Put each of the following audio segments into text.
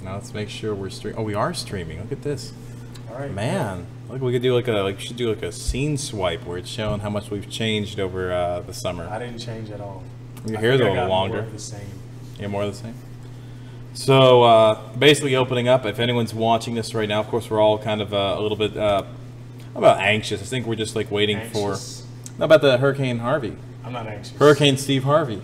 Now let's make sure we're streaming. Oh, we are streaming. Look at this. All right, man. Look, we could do we should do like a scene swipe where it's showing how much we've changed over the summer. I didn't change at all. Your hair's a little longer. More of the same. Yeah, more of the same. So basically, opening up. If anyone's watching this right now, of course, we're all kind of a little bit about anxious. I think we're just like waiting Anxious? for about the Hurricane Harvey. I'm not anxious. Hurricane Steve Harvey.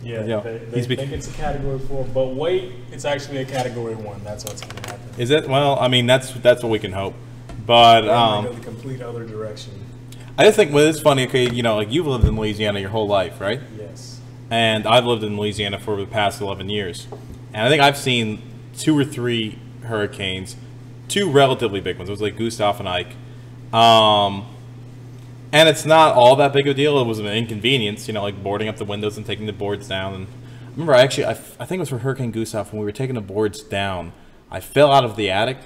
Yeah, Yeah, they he's think it's a category 4, but wait, it's actually a category 1. That's what's going to happen. Is it? Well, I mean, that's what we can hope. But Go the complete other direction. I just think it's funny. Okay, you know, like you've lived in Louisiana your whole life, right? Yes. And I've lived in Louisiana for the past 11 years, and I think I've seen 2 or 3 hurricanes, 2 relatively big ones. It was like Gustav and Ike. And it's not all that big of a deal. It was an inconvenience, you know, like boarding up the windows and taking the boards down. And I remember, I think it was for Hurricane Gustav, when we were taking the boards down, I fell out of the attic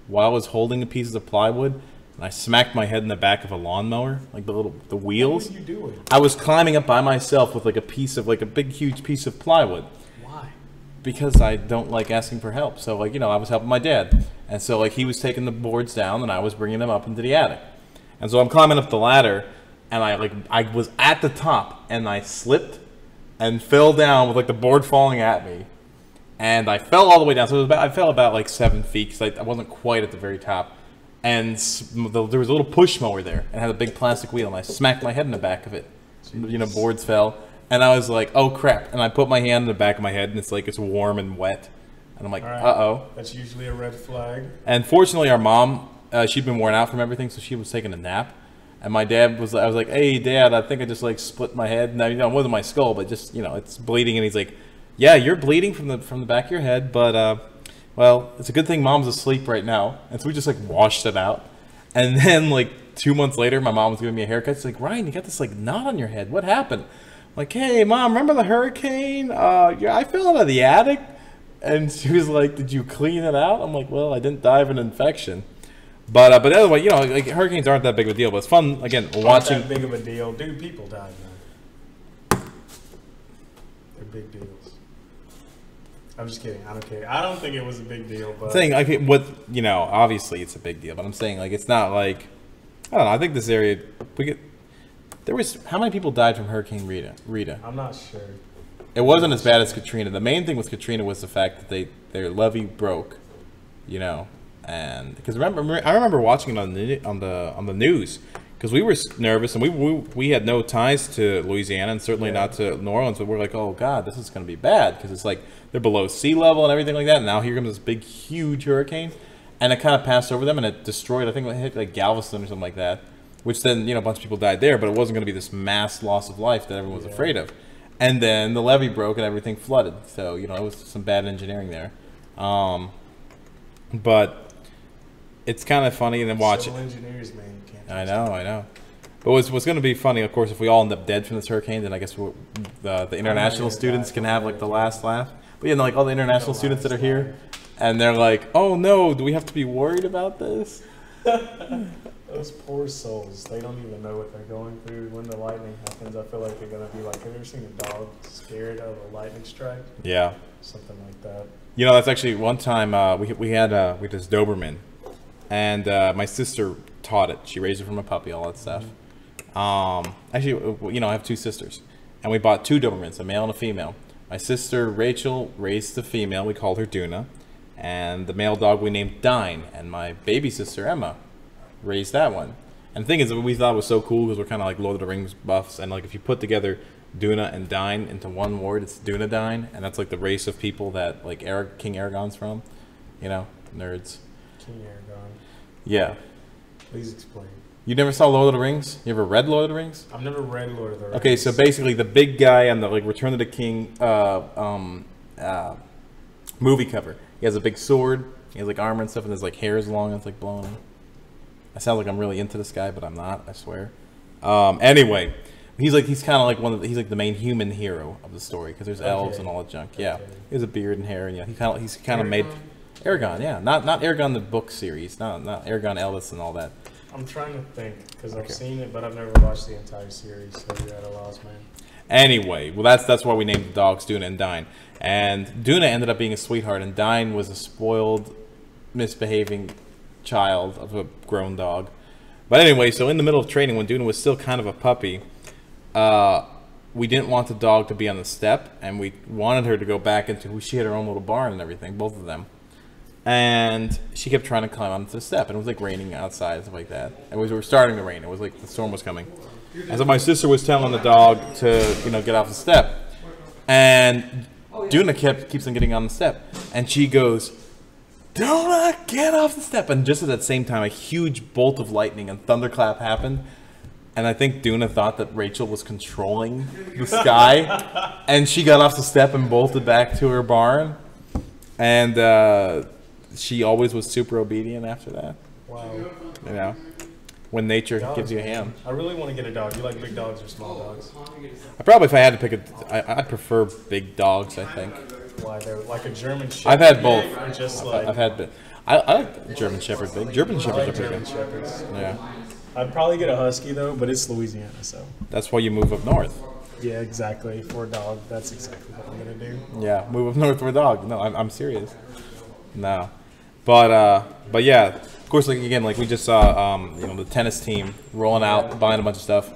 while I was holding the pieces of plywood, and I smacked my head in the back of a lawnmower, like the wheels. What were you doing? I was climbing up by myself with like a big, huge piece of plywood. Why? Because I don't like asking for help. So, like, you know, I was helping my dad. And so, like, he was taking the boards down, and I was bringing them up into the attic. And so I'm climbing up the ladder, and I was at the top, and I slipped and fell down with like the board falling at me, and I fell all the way down. So I fell about like 7 feet because I wasn't quite at the very top, and there was a little push mower there and it had a big plastic wheel, and I smacked my head in the back of it. You know, boards fell, and I was like, oh crap! And I put my hand in the back of my head, and it's warm and wet, and I'm like, uh-oh. That's usually a red flag. And fortunately, our mom, she'd been worn out from everything, so she was taking a nap. And my dad I was like, hey, Dad, I think I just like split my head. Now, you know, it wasn't my skull, but just, you know, it's bleeding. And he's like, yeah, you're bleeding from the back of your head, but, well, it's a good thing Mom's asleep right now. And so we just like washed it out. And then like 2 months later, my mom was giving me a haircut. She's like, Ryan, you got this like knot on your head. What happened? I'm like, hey, Mom, remember the hurricane? Yeah, I fell out of the attic. And she was like, did you clean it out? I'm like, well, I didn't die of an infection. But the other way, you know, like hurricanes aren't that big of a deal, but it's fun, again, watching. Not that big of a deal. Dude, people died, man. They're big deals. I'm just kidding. I don't care. I don't think it was a big deal, but. I'm saying, like, you know, obviously it's a big deal, but I'm saying, like, it's not like, I don't know, I think this area, how many people died from Hurricane Rita? I'm not sure. It wasn't as bad as Katrina. The main thing with Katrina was the fact that their levee broke, you know. And because I remember watching it on the news, because we were nervous, and we had no ties to Louisiana, and certainly not to New Orleans, but we're like, oh god, this is going to be bad, because it's like they're below sea level and everything like that. And now here comes this big, huge hurricane, and it kind of passed over them, and it destroyed, I think it hit like Galveston or something like that, which then, you know, a bunch of people died there, but it wasn't going to be this mass loss of life that everyone was afraid of. And then the levee broke and everything flooded, so, you know, it was some bad engineering there. But it's kind of funny to watch. Civil engineers, man. You can't I know. But what's going to be funny, of course, if we all end up dead from this hurricane, then I guess the international students can have like the last laugh. But yeah, like all the international students that are here, and they're like, "Oh no, do we have to be worried about this?" Those poor souls. They don't even know what they're going through. When the lightning happens, I feel like they're going to be like, have you ever seen a dog scared of a lightning strike? Yeah. Something like that. You know, that's actually one time we had this Doberman. And my sister taught it. She raised it from a puppy, all that stuff. Actually, you know, I have 2 sisters. And we bought 2 Dobermans, a male and a female. My sister, Rachel, raised the female. We called her Duna. And the male dog we named Dine. And my baby sister, Emma, raised that one. And the thing is, we thought it was so cool because we're kind of like Lord of the Rings buffs. And like if you put together Duna and Dine into one word, it's Dunedain. And that's like the race of people that like King Aragon's from. You know, nerds. King Aragon. Yeah. Please explain. You never saw Lord of the Rings? You ever read Lord of the Rings? I've never read Lord of the Rings. Okay, so basically the big guy on the like Return of the King movie cover. He has a big sword. He has like armor and stuff, and there's like hairs long and it's like blowing. I sound like I'm really into this guy, but I'm not. I swear. Anyway, he's kind of like he's like the main human hero of the story because there's elves and all that junk. Yeah, he has a beard and hair, and yeah, he's kind of made. Aragon, yeah, not Aragon the book series, not Aragon Ellis and all that. I'm trying to think because I've seen it, but I've never watched the entire series. So you're at a loss, man. Anyway, well, that's why we named the dogs Duna and Dine. And Duna ended up being a sweetheart, and Dine was a spoiled, misbehaving child of a grown dog. But anyway, so in the middle of training, when Duna was still kind of a puppy, we didn't want the dog to be on the step, and we wanted her to go back into, she had her own little barn and everything, both of them. And she kept trying to climb onto the step, and it was like raining outside and stuff like that. It was, we were starting to rain. It was like the storm was coming. And so my sister was telling the dog to, get off the step. And Duna keeps on getting on the step. And she goes, Duna, get off the step. And just at that same time, a huge bolt of lightning and thunderclap happened. And I think Duna thought that Rachel was controlling the sky. And she got off the step and bolted back to her barn. And she always was super obedient after that. Wow. When nature Dogs, gives you a hand. I really want to get a dog. You like big dogs or small dogs? If I had to pick I'd prefer big dogs, I think. Why? They're like a German Shepherd. I've had both. Or just like, I've had, I like German Shepherd big. German Shepherds are pretty German good. Shepherds. Yeah. I'd probably get a Husky though, but it's Louisiana, so. That's why you move up north. Yeah, exactly. For a dog, that's exactly what I'm gonna do. Yeah, move up north for a dog. No, I'm serious. No. But yeah, of course, like again, like we just saw, the tennis team rolling out, buying a bunch of stuff.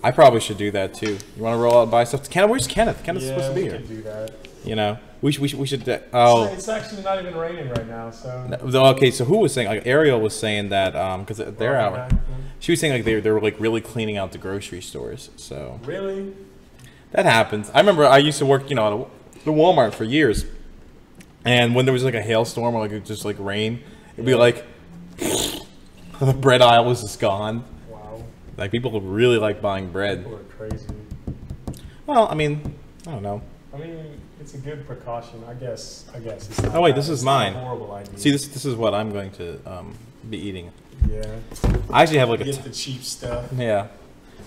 I probably should do that too. You want to roll out and buy stuff? Where's Kenneth? Kenneth's supposed to be here. Yeah, we can do that. We should. It's actually not even raining right now, so. Okay, so who was saying? Like Ariel was saying that because they're out. She was saying like they were like really cleaning out the grocery stores. So really, that happens. I remember I used to work, at the Walmart for years, and when there was like a hailstorm or like it just like rain, it'd be like the bread aisle was just gone. Wow. Like people really like buying bread. People are crazy. Well, I mean, I don't know. I mean, it's a good precaution, I guess. It's not Oh wait, bad. this is It's not mine. a horrible idea. See, this is what I'm going to be eating. Yeah. I actually have like a Get the cheap stuff. yeah.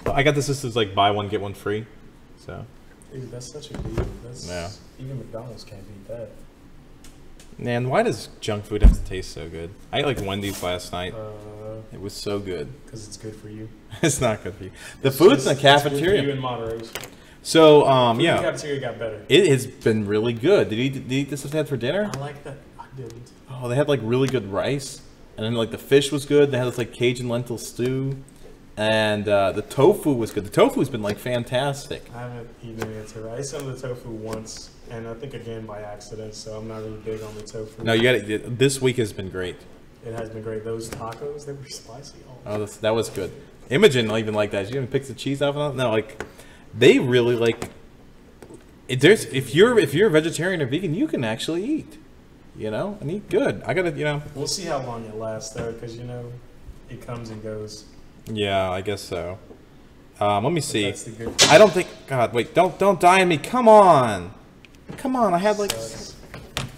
Well, I got this. This is like buy one get one free. So Dude, that's such a deal. That's, Yeah. Even McDonald's can't beat that. man, why does junk food have to taste so good? I ate like Wendy's last night. It was so good. Because it's good for you. It's not good for you. The food's in the It's good for you cafeteria. in moderation. So The yeah, cafeteria got better. it has been really good. Did you eat this stuff they had for dinner? I like that. I didn't. Oh, they had like really good rice, and then like the fish was good. They had this like Cajun lentil stew, and the tofu was good. The tofu's been like fantastic. I haven't eaten any of the tofu. I ate some of the tofu once, and I think again by accident, so I'm not really big on the tofu. No, you got it. This week has been great. It has been great. Those tacos, they were spicy. Oh, that was good. Imogen even like that. She even picks the cheese off of it. No, like they really like. If you're a vegetarian or vegan, you can actually eat, and eat good. I gotta, We'll see how long it lasts though, because it comes and goes. Yeah, I guess so. Let me see. That's the good I don't think. God, wait! Don't die on me! Come on! I had like. Sucks.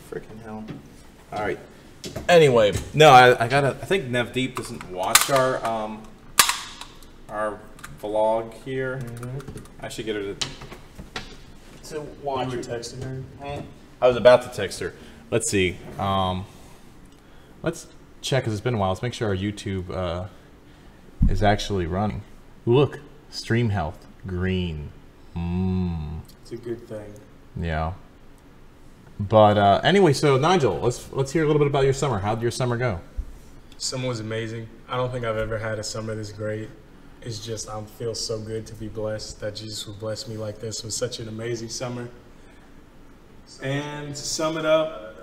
Freaking hell! All right. Anyway, no, I gotta. I think Navdeep doesn't watch our vlog here. Mm-hmm. I should get her to You were texting her? I was about to text her. Let's see. Let's check because it's been a while. Let's make sure our YouTube is actually running. Look, stream health green. It's a good thing. Yeah. But anyway, so Nigel, let's hear a little bit about your summer. How'd your summer go? Summer was amazing. I don't think I've ever had a summer this great. It's just I feel so good to be blessed that Jesus would bless me like this. It was such an amazing summer. And to sum it up,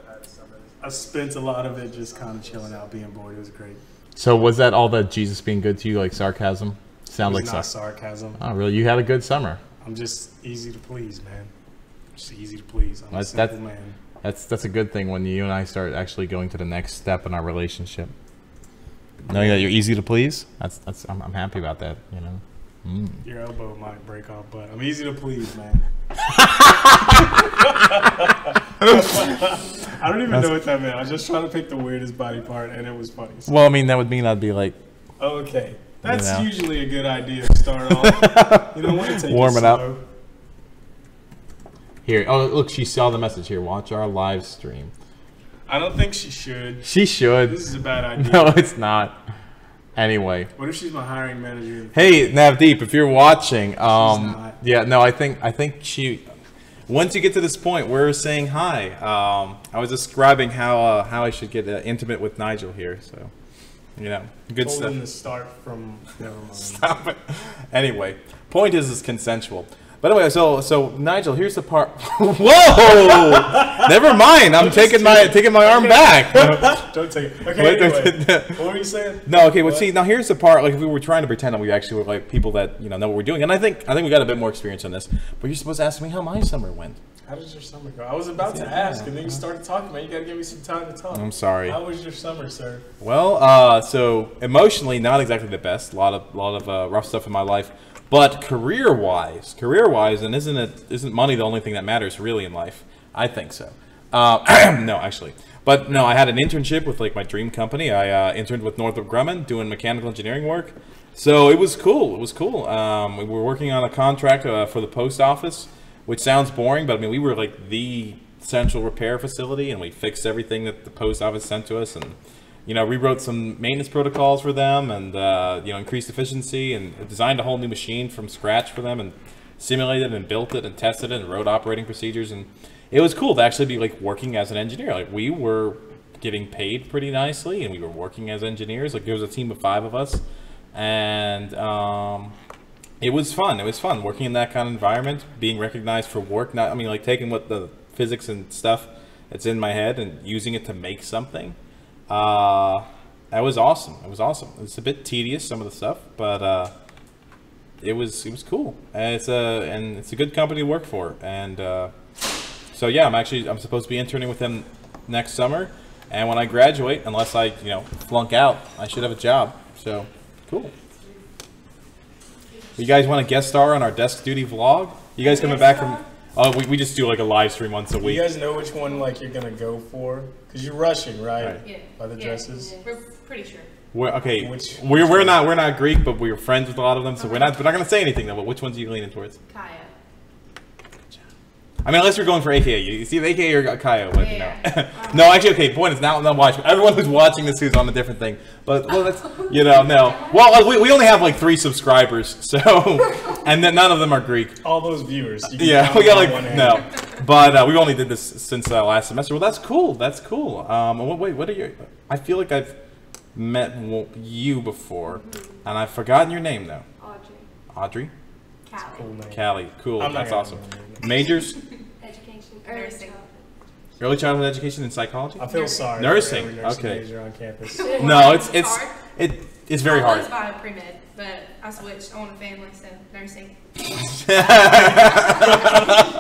I spent a lot of it just kind of chilling out, being bored. It was great. So was that all that Jesus being good to you, like sarcasm? Sound It like was not sarcasm. sarcasm. Oh, really? You had a good summer. I'm just easy to please, man. Just easy to please. I'm a That's- simple man. That's a good thing when you and I start actually going to the next step in our relationship. Knowing that you're easy to please, I'm happy about that. Your elbow might break off, but I'm easy to please, man. I don't even know what that meant. I was just trying to pick the weirdest body part, and it was funny. So, Well, I mean that would mean I'd be like okay, that's know. usually a good idea to start off. You don't want to take Warm it up. slow. here. Oh, look, she saw the message here. Watch our live stream. I don't think she should. She should. This is a bad idea. No, it's not. Anyway, What if she's my hiring manager? hey Navdeep, if you're watching, She's not. Yeah, no, I think she. Once you get to this point, we're saying hi. I was describing how I should get intimate with Nigel here, so good Told stuff. him to start from. Never mind. Stop it. Anyway, point is it's consensual. But anyway, so Nigel, here's the part. Whoa! Never mind. I'm taking my arm back. Don't take it. Okay. Anyway, what were you saying? No, okay. Well, see, now here's the part. Like, if we were trying to pretend that we actually were like people that know what we're doing, and I think we got a bit more experience on this. But you're supposed to ask me how my summer went. How did your summer go? I was about to ask, and then you started talking, man. You got to give me some time to talk. I'm sorry. How was your summer, sir? Well, so emotionally, not exactly the best. A lot of rough stuff in my life. But career-wise, and isn't money the only thing that matters really in life? I think so. No, actually. But no, I had an internship with like my dream company. I interned with Northrop Grumman doing mechanical engineering work. So it was cool. We were working on a contract for the post office, which sounds boring, but I mean, we were like the central repair facility, and we fixed everything that the post office sent to us, and rewrote some maintenance protocols for them, and increased efficiency, and designed a whole new machine from scratch for them, and simulated and built it and tested it and wrote operating procedures. And it was cool to actually be like working as an engineer. Like, we were getting paid pretty nicely, and we were working as engineers. Like, there was a team of 5 of us, and it was fun. It was fun working in that kind of environment, being recognized for work. Like taking what the physics and stuff that's in my head and using it to make something. That was awesome. It was a bit tedious, some of the stuff, but it was cool. And it's a good company to work for. And so yeah, I'm supposed to be interning with them next summer. And when I graduate, unless I flunk out, I should have a job. So cool. You guys want to guest star on our desk duty vlog? You guys coming back from? Oh, we just do like a live stream once a week. You guys know which one like you're gonna go for? Cause you're rushing, right? Yeah. By the dresses. We're pretty sure. We're not Greek, but we're friends with a lot of them, so we're not gonna say anything though. But which ones are you leaning towards? Kaya. I mean, unless you're going for AKA, you see the AKA or Kaya, but Yeah. no, actually, okay. Point is now watch. Everyone who's watching this who's on a different thing, but that's no. Well, we only have like 3 subscribers, so and then none of them are Greek. All those viewers. You can Yeah, count we got on like one hand. no, but we only did this since last semester. Well, that's cool. That's cool. Wait, what are your? I feel like I've met you before, and I've forgotten your name though. Audrey. Callie. Cool name. Callie. Cool. I'm not That's gonna awesome. remember. Majors. Education. Nursing. Early childhood education and psychology. I feel sorry. Nursing, For every nursing okay. major on campus. No, it's hard. it's very I hard. was bio pre-med, but I switched. I want a family, so nursing.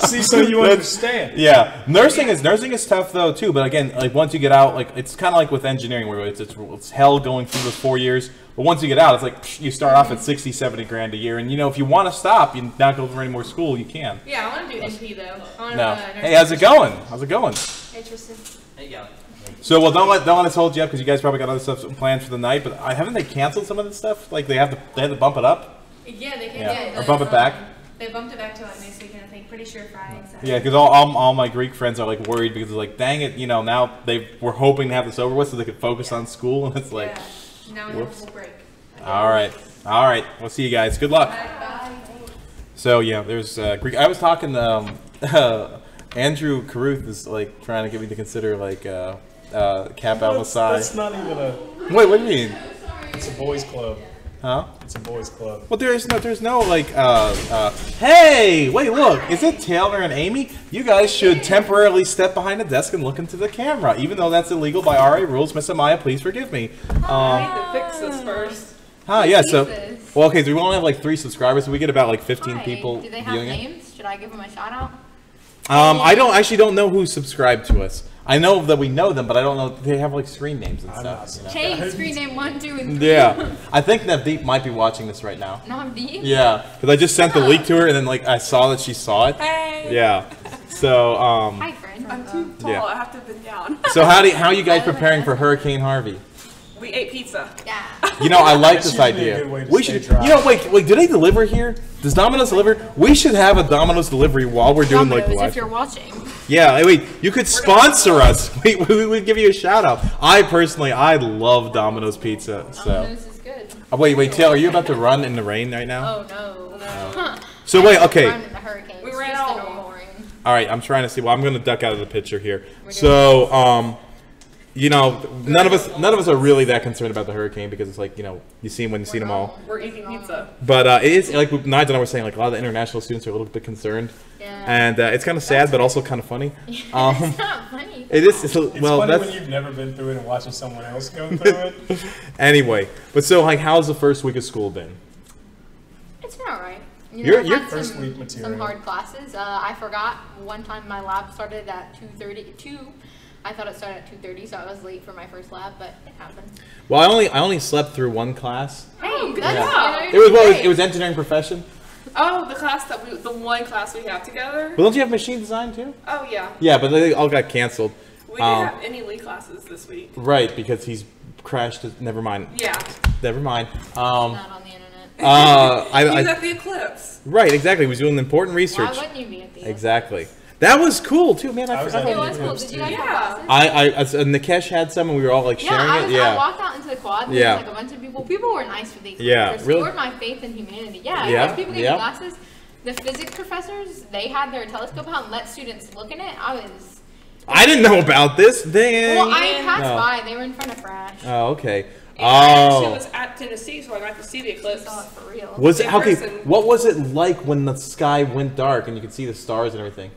See, so you understand. Yeah, nursing is tough though too. But again, like once you get out, like it's kind of like with engineering where it's hell going through those 4 years. But once you get out, it's like you start off at 60, 70 grand a year, and if you want to stop, you not go for any more school, you can. Yeah, I want to do NP though. I wanna, No. nursing. Hey, how's it going? How's it going? Hey, Tristan. There you go. So don't let us hold you up because you guys probably got other stuff planned for the night. But haven't they canceled some of this stuff? Like they had to bump it up. Yeah, they can. Yeah. Or bump it back. They bumped it back to like next weekend. I think. Pretty sure Friday. Saturday. Yeah, because all my Greek friends are like worried because it's like, dang it, now they were hoping to have this over with so they could focus on school, and it's like, Yeah. Now we have a whoops. full break. all right, we'll see you guys. Good luck. Bye. So yeah, there's Greek. I was talking. Andrew Caruth is like trying to get me to consider like Cap Alpha Psi. That's not even a. Wait, what do you mean? It's a boys' club. Huh? It's a boys' club. Well, there's no like, hey, wait, look, is it Taylor and Amy? You guys should temporarily step behind the desk and look into the camera, even though that's illegal by RA rules. Miss Amaya, please forgive me. I need to fix this first. Yeah, so, Jesus. well, okay, so we only have like 3 subscribers, so we get about like 15 Hi. people Do they have viewing it. names? Should I give them a shout out? I don't know who's subscribed to us. I know that we know them, but I don't know, they have like screen names and I'm stuff. not Change screen name 1, 2, and 3. Yeah, I think Navdeep might be watching this right now. No, I'm deep. Yeah, because I just sent the leak to her, and then like I saw that she saw it. Hey. Yeah. So Hi, friend. I'm too tall. Yeah. I have to bend down. so how are you guys preparing for Hurricane Harvey? We ate pizza. Yeah. I like That's this usually a idea. good way to We stay should. dry. Wait. Do they deliver here? Does Domino's deliver? We should have a Domino's delivery while we're doing like Domino's, live. if you're watching. Yeah. Wait. You could sponsor us. We would give you a shout out. I love Domino's pizza. So. Domino's is good. Wait. Taylor, are you about to run in the rain right now? Oh no. So wait, okay. Run in the hurricanes. We ran just all in a along. rain. All right, I'm trying to see. Well, I'm going to duck out of the picture here. So, you know, none of us are really that concerned about the hurricane because it's like, you know, you see them when you see them all. We're eating pizza. But it is like Nigel and I were saying, like a lot of the international students are a little bit concerned, Yeah. and it's kind of sad, but also kind of funny. It's not funny. It is. It's well, funny that's when you've never been through it and watching someone else go through it. anyway. But so, like, how's the first week of school been? It's been alright. You You're- I've you're- had First some, week material. some hard classes. I forgot one time my lab started at 2:32. I thought it started at 2:30, so I was late for my first lab, but it happened. Well, I only slept through one class. Hey, good that's job. you know, It was great. it was engineering profession. Oh, the one class we have together. Well, don't you have machine design too? Oh yeah. Yeah, but they all got canceled. We didn't have any Lee classes this week. Right, because he's crashed. Never mind. Yeah. Never mind. Not on the internet. He was I at the eclipse. right, exactly. He was doing important Why research. wouldn't you be at the Exactly. That was cool too, man. I was I at It the was cool. eclipse Did you too. guys Yeah. have classes? Nikesh had some, and we were all like sharing I it. was, Yeah. I walked out into the quad and Yeah. there was like a bunch of people. People were nice for the eclipse. Yeah, It really? restored my faith in humanity. Yeah, Yeah, people gave yeah. me glasses. The physics professors, they had their telescope out and let students look in it. I didn't know about this. Dang. Well, I passed No. by. They were in front of Frash. Oh, okay. And I actually Oh. was at Tennessee, so I got to see the I eclipse. saw it for real. Was it in okay? person. What was it like when the sky went dark and you could see the stars and everything?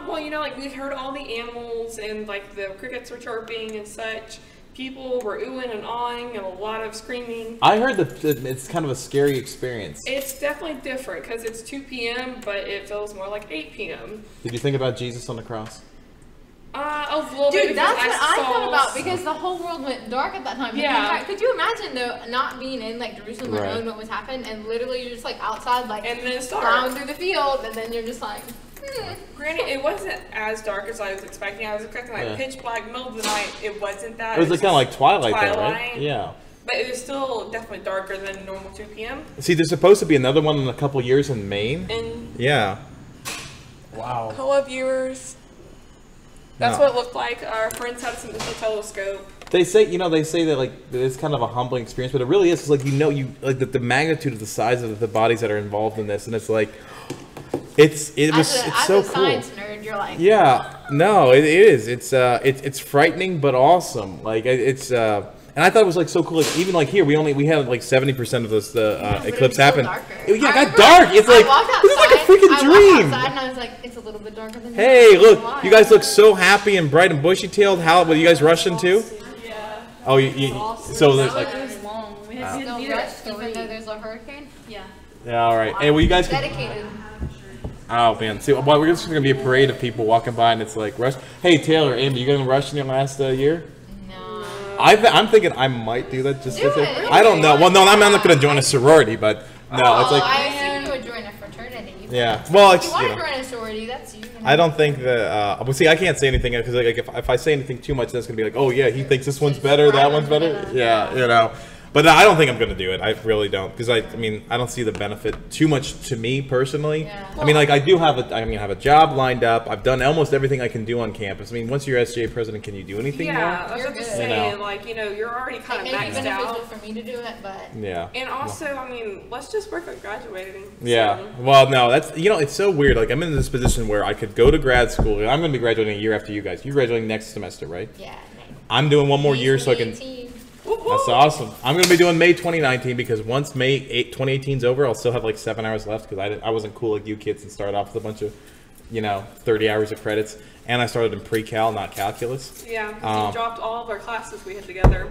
Well, you know, like we heard all the animals and like the crickets were chirping and such. People were oohing and awing and a lot of screaming. I heard that it's kind of a scary experience. It's definitely different because it's 2 p.m., but it feels more like 8 p.m. Did you think about Jesus on the cross? A little bit. Dude, because that's what I saw- thought about because the whole world went dark at that time. The Yeah. entire- Could you imagine though not being in like Jerusalem or Right. knowing what was happening and literally you're just like outside like And then it's plowing dark. through the field and then you're just like, Granted, it wasn't as dark as I was expecting. I was expecting like Yeah. pitch black, middle of the night. It wasn't that. It was like kind of like Twilight, though, right? Twilight. Yeah. But it was still definitely darker than normal 2 p.m. See, there's supposed to be another one in a couple years in Maine. And Yeah. Wow. hello, viewers. That's No. what it looked like. Our friends had some telescope. They say, they say that like it's kind of a humbling experience, but it really is. It's like you like the magnitude of the size of the bodies that are involved in this, and it's like it's so as a cool. science nerd, you're like, Yeah, no, it is. It's frightening but awesome. Like and I thought it was like so cool. Like even like here, we had like 70% of this but it eclipse was still happen. darker. Yeah, I it got remember dark. It's I like walked it was like a outside- freaking I walked dream. outside and I was like, it's a little bit darker than Hey, usual. look, Why? you guys look so happy and bright and bushy-tailed. How were you guys rushing too? Yeah. Oh, so there's like, It was long. We had Still to rushed even though there's a hurricane. Yeah. yeah, all right. Hey, well, you guys. Dedicated. Oh man, see, well, we're just gonna be a parade of people walking by, and it's like rush. Hey, Taylor, Amy, you gonna rush in your last year? No. I'm thinking I might do that just Do because it. I don't know. Well, no, I'm not gonna join a sorority, but no, it's like I assume you would join a fraternity. yeah. Well, If it's you want you to know, join a sorority, that's you. I don't think that. Well, see, I can't say anything because like if I say anything too much, that's gonna be like, oh yeah, he thinks this one's better, that one's better. Yeah, you know. But no, I don't think I'm gonna do it. I really don't because I mean I don't see the benefit too much to me personally. Yeah. I mean like I have a job lined up. I've done almost everything I can do on campus. I mean once you're SGA president, can you do anything Yeah, I was You're about to good. say, You know. like, you're already kind It of may be maxed beneficial out. for me to do it, but more? Yeah. And also, I mean, let's just work on graduating. Yeah. So, Well, no, that's it's so weird. Like I'm in this position where I could go to grad school. I'm going to be graduating a year after you guys. You're graduating next semester, right? yeah. I'm doing one more year so I can. 2018. whoop, whoop. That's awesome. I'm going to be doing May 2019 because once May 2018 is over, I'll still have like 7 hours left because I wasn't cool like you kids and started off with a bunch of, 30 hours of credits. And I started in pre-cal, not calculus. Yeah, because we dropped all of our classes we had together.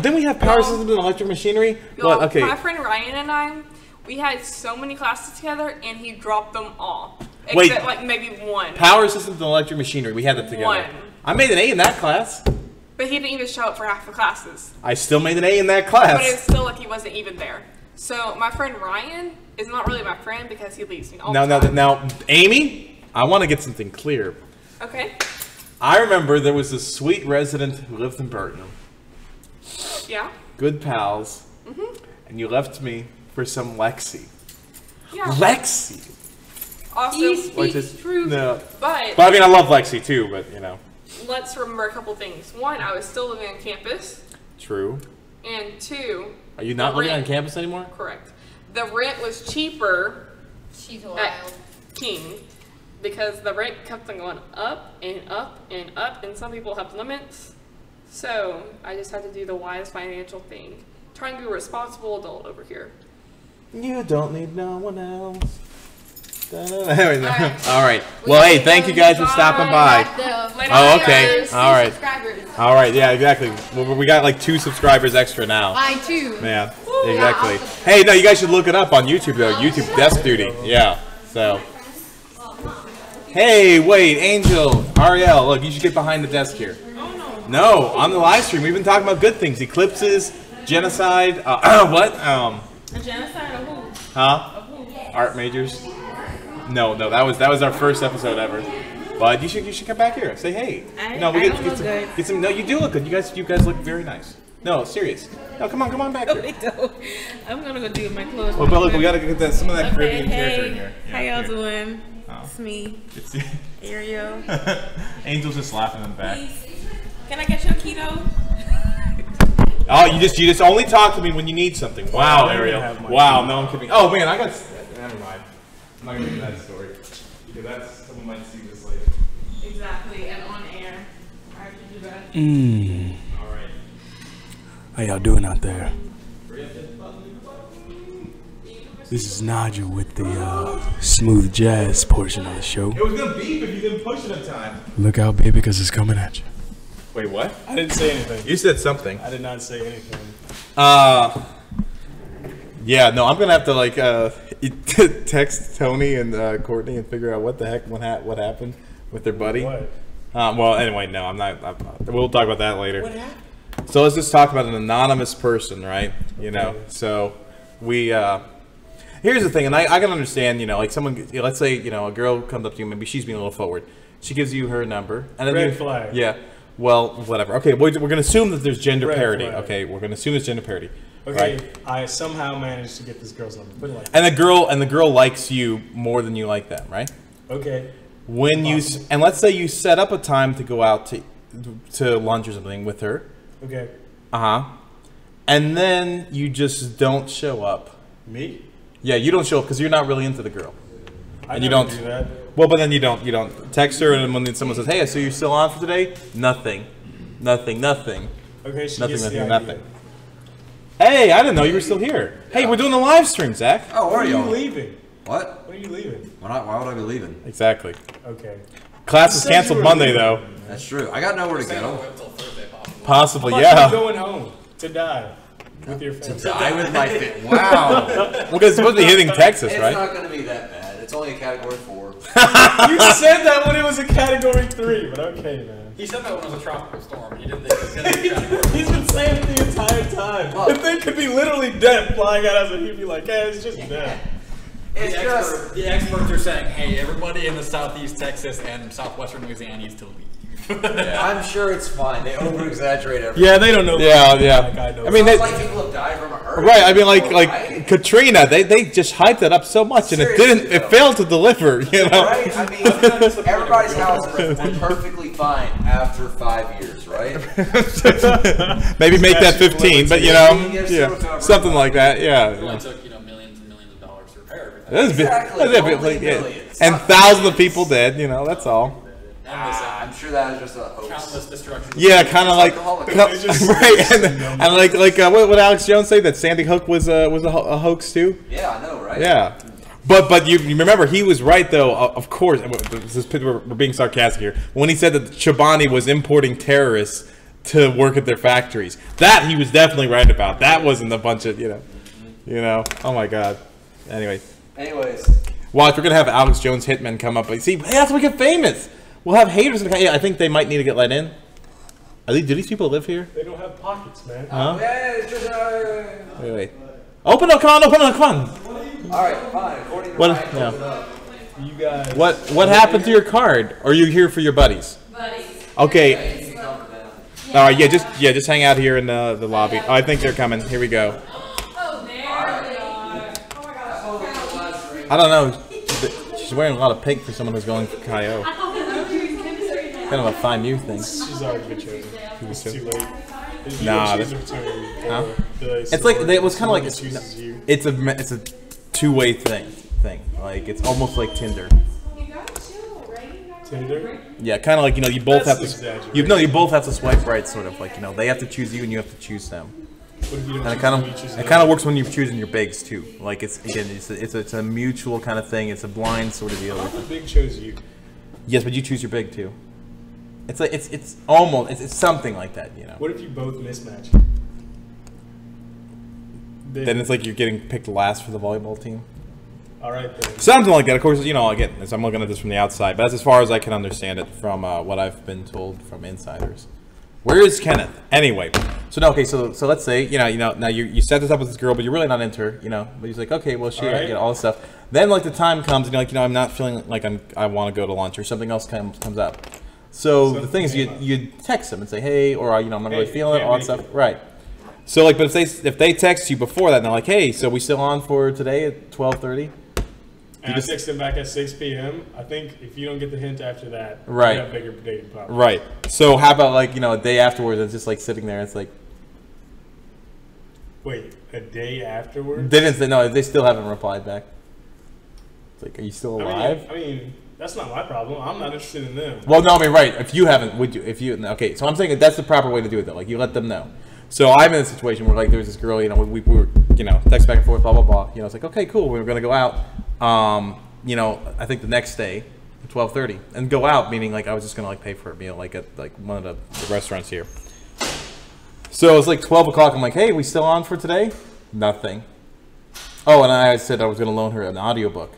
Then we have power Y'all- systems and electric machinery. Y'all, What? Okay. My friend Ryan and I, we had so many classes together, and he dropped them all. Wait. Except, like, maybe one. Power systems and electric machinery. We had that together. One. I made an A in that class. But he didn't even show up for half the classes. I still made an A in that But it's class. still like he wasn't even there. So my friend Ryan is not really my friend because he leaves me all Now, the time. now, Amy, I want to get something clear. Okay. I remember there was this sweet resident who lived in Burton. Yeah. Good pals. Mm-hmm. And you left me for some Lexi. Yeah. Lexi! Also, He Which speaks is, truth. no. but But I mean, I love Lexi too, but let's remember a couple things. One, I was still living on campus. True. And two, Are you not The living on rent. campus anymore? correct. the rent was cheaper She's at wild. King because the rent kept on going up and up and up, and some people have limits. So I just had to do the wise financial thing. Trying to be a responsible adult over here. You don't need no one else. All right. right. Well, hey, thank you guys for stopping by. Oh, okay. All right. All right. Yeah, exactly. Well, we got like 2 subscribers extra now. I too. Yeah, exactly. Hey, no, you guys should look it up on YouTube though. YouTube Desk Duty. Yeah. So. Hey, wait, Angel, Ariel, look, you should get behind the desk here. Oh no. No, on the live stream, we've been talking about good things: eclipses, genocide. What? A genocide of who? Huh? Of who? Art majors. No, that was our first episode ever. But you should come back here. Say hey. I get don't some, look good. get some. No, you do look good. You guys look very nice. No, serious. No, come on back here. I'm gonna go do my clothes. Well, but look, we gotta get some of that Okay, Caribbean character in hey, here. how y'all doing? Oh. It's me, It's Ariel. Angel's just laughing in the back. Please, can I get your keto? Oh, you just only talk to me when you need something. Wow, I don't Ariel. have my Wow, keto. no, I'm kidding. Oh man, I got. Never mind. I'm not gonna get that story because that's someone might see this later. Exactly, and on air. I have to do that. All right. How y'all doing out there? This is Nigel with the smooth jazz portion of the show. It was gonna beep if you didn't push it in time. Look out, baby, because it's coming at you. Wait, what? I didn't say anything. You said something. I did not say anything. Yeah, no, I'm gonna have to like text Tony and Courtney and figure out what the heck what happened with their buddy. What? Well, anyway, no, I'm not. We'll talk about that later. What happened? So let's just talk about an anonymous person, right? You know, so we. Here's the thing, and I can understand, you know, like someone, let's say, you know, a girl comes up to you, maybe she's being a little forward. She gives you her number, and then Red flag. Yeah. Well, whatever. Okay, we're gonna assume that there's gender Red parity. flag. Okay, we're gonna assume there's gender parity. Okay, Right? I somehow managed to get this girl's number. Put it like And the girl likes you more than you like them, right? okay. When you and let's say you set up a time to go out to lunch or something with her. Okay. And then you just don't show up. Me? Yeah, you don't show up because you're not really into the girl. I And you never don't- do that. Well, but then you don't text her, and when someone says, "Hey, so you're still on for today?" Nothing. Okay, she Nothing. gets the idea. Nothing. Hey, I didn't know you were still here. Hey, we're doing the live stream, Zach. Oh, When are are you you? leaving? What? When are you leaving? Why would I be leaving? Exactly. Okay. Class is said you canceled were Monday, leaving. though. That's true. I got nowhere to go. Possibly, How about yeah. you going home to die with your family? Die with my fit. Wow. Well, because it's supposed to be hitting Texas, It's right? not going to be that bad. It's only a category 4. You said that when it was a category 3, but okay, man. He said that when it was a tropical storm. He didn't think it was going to be a category. He's been saying it the entire time. Look. The thing could be literally death flying at us, and he'd be like, "Hey, it's just death." It's just. The experts are saying, hey, everybody in the southeast Texas and southwestern Louisiana needs to leave. I'm sure it's fine. They over exaggerate everything. Yeah, they don't know. Yeah, yeah. Like I know. I mean, It's they, not like people have died from a hurricane. right? I mean, like Right? Katrina, they just hyped it up so much, and Seriously, it though. failed to deliver. You know. Right? I mean, everybody's houses were perfectly fine after 5 years, right? Maybe make that 15, but you know, Yes, yeah, recover. something like that. It Yeah. only took, millions and millions of dollars to repair everything. That's Exactly, that's a bit only like, yeah. millions. And Not thousands of billions. people dead. You know, that's all. I'm sure that is just a hoax. Countless destruction. Yeah, kind of like, the Holocaust. It's just- right, and like what Alex Jones say that Sandy Hook was a hoax too. Yeah, I know, right? Yeah, but you remember he was right though. Of course, we're being sarcastic here when he said that Chobani was importing terrorists to work at their factories. That he was definitely right about. That wasn't a bunch of you know. Oh my God. Anyways, watch. We're gonna have Alex Jones hitmen come up. See, hey, that's how we get famous. We'll have haters. Yeah, I think they might need to get let in. Do these people live here? They don't have pockets, man. Huh? Yeah, it's just, Wait. Open a con. all right, fine. According to What? Ryan, Yeah. open up. You guys. What happened to your card? Or are you here for your buddies? Buddies. Okay. Hey, you can come down. All right. Yeah. Just hang out here in the lobby. Oh, I think they're coming. Here we go. Oh, there they are. Oh my gosh. I don't know. She's wearing a lot of pink for someone who's going for KO. Kind of a fine new thing. She's already been chosen. It's too late. Nah, She's that's- returned. Huh? The It's like it was kind of like someone chooses you. it's a two-way thing. Like it's almost like Tinder. Tinder? Yeah, kind of like you both That's have to. exaggerated. You both have to swipe right, sort of like they have to choose you and you have to choose them. What if you don't And choose it kind of works when you're choosing your bigs too. Like it's a mutual kind of thing. It's a blind sort of deal. What if the big chose you? Yes, but you choose your big too. It's like it's almost it's something like that. What if you both mismatch? Then it's like you're getting picked last for the volleyball team. All right then. Something like that. Of course, again, as I'm looking at this from the outside, but that's as far as I can understand it from what I've been told from insiders. Where is Kenneth? Anyway, so let's say now you set this up with this girl, but you're really not into her, But he's like, okay, well, all this stuff. Then like the time comes, and you're like, I'm not feeling like I want to go to lunch, or something else comes up. So the thing is, you text them and say, hey, or I'm not really feeling it, all that stuff, right? So like, but if they text you before that, and they're like, hey, so we still on for today at 12:30? And I text them back at 6 p.m. I think if you don't get the hint after that, right, you have bigger dating problems. Right. So how about like a day afterwards? It's just like sitting there. It's like, wait, a day afterwards? They still haven't replied back. It's like, are you still alive? I mean, that's not my problem. I'm not interested in them. Well, no, I mean, right. If you haven't, would you? Okay. So I'm saying that's the proper way to do it though. Like you let them know. So I'm in a situation where like there's this girl, we were text back and forth, blah blah blah. It's like, okay, cool. We were gonna go out. I think the next day, 12:30, and go out, meaning like I was just gonna like pay for a meal like at like one of the restaurants here. So it's like 12 o'clock. I'm like, hey, we still on for today? Nothing. Oh, and I said I was gonna loan her an audiobook,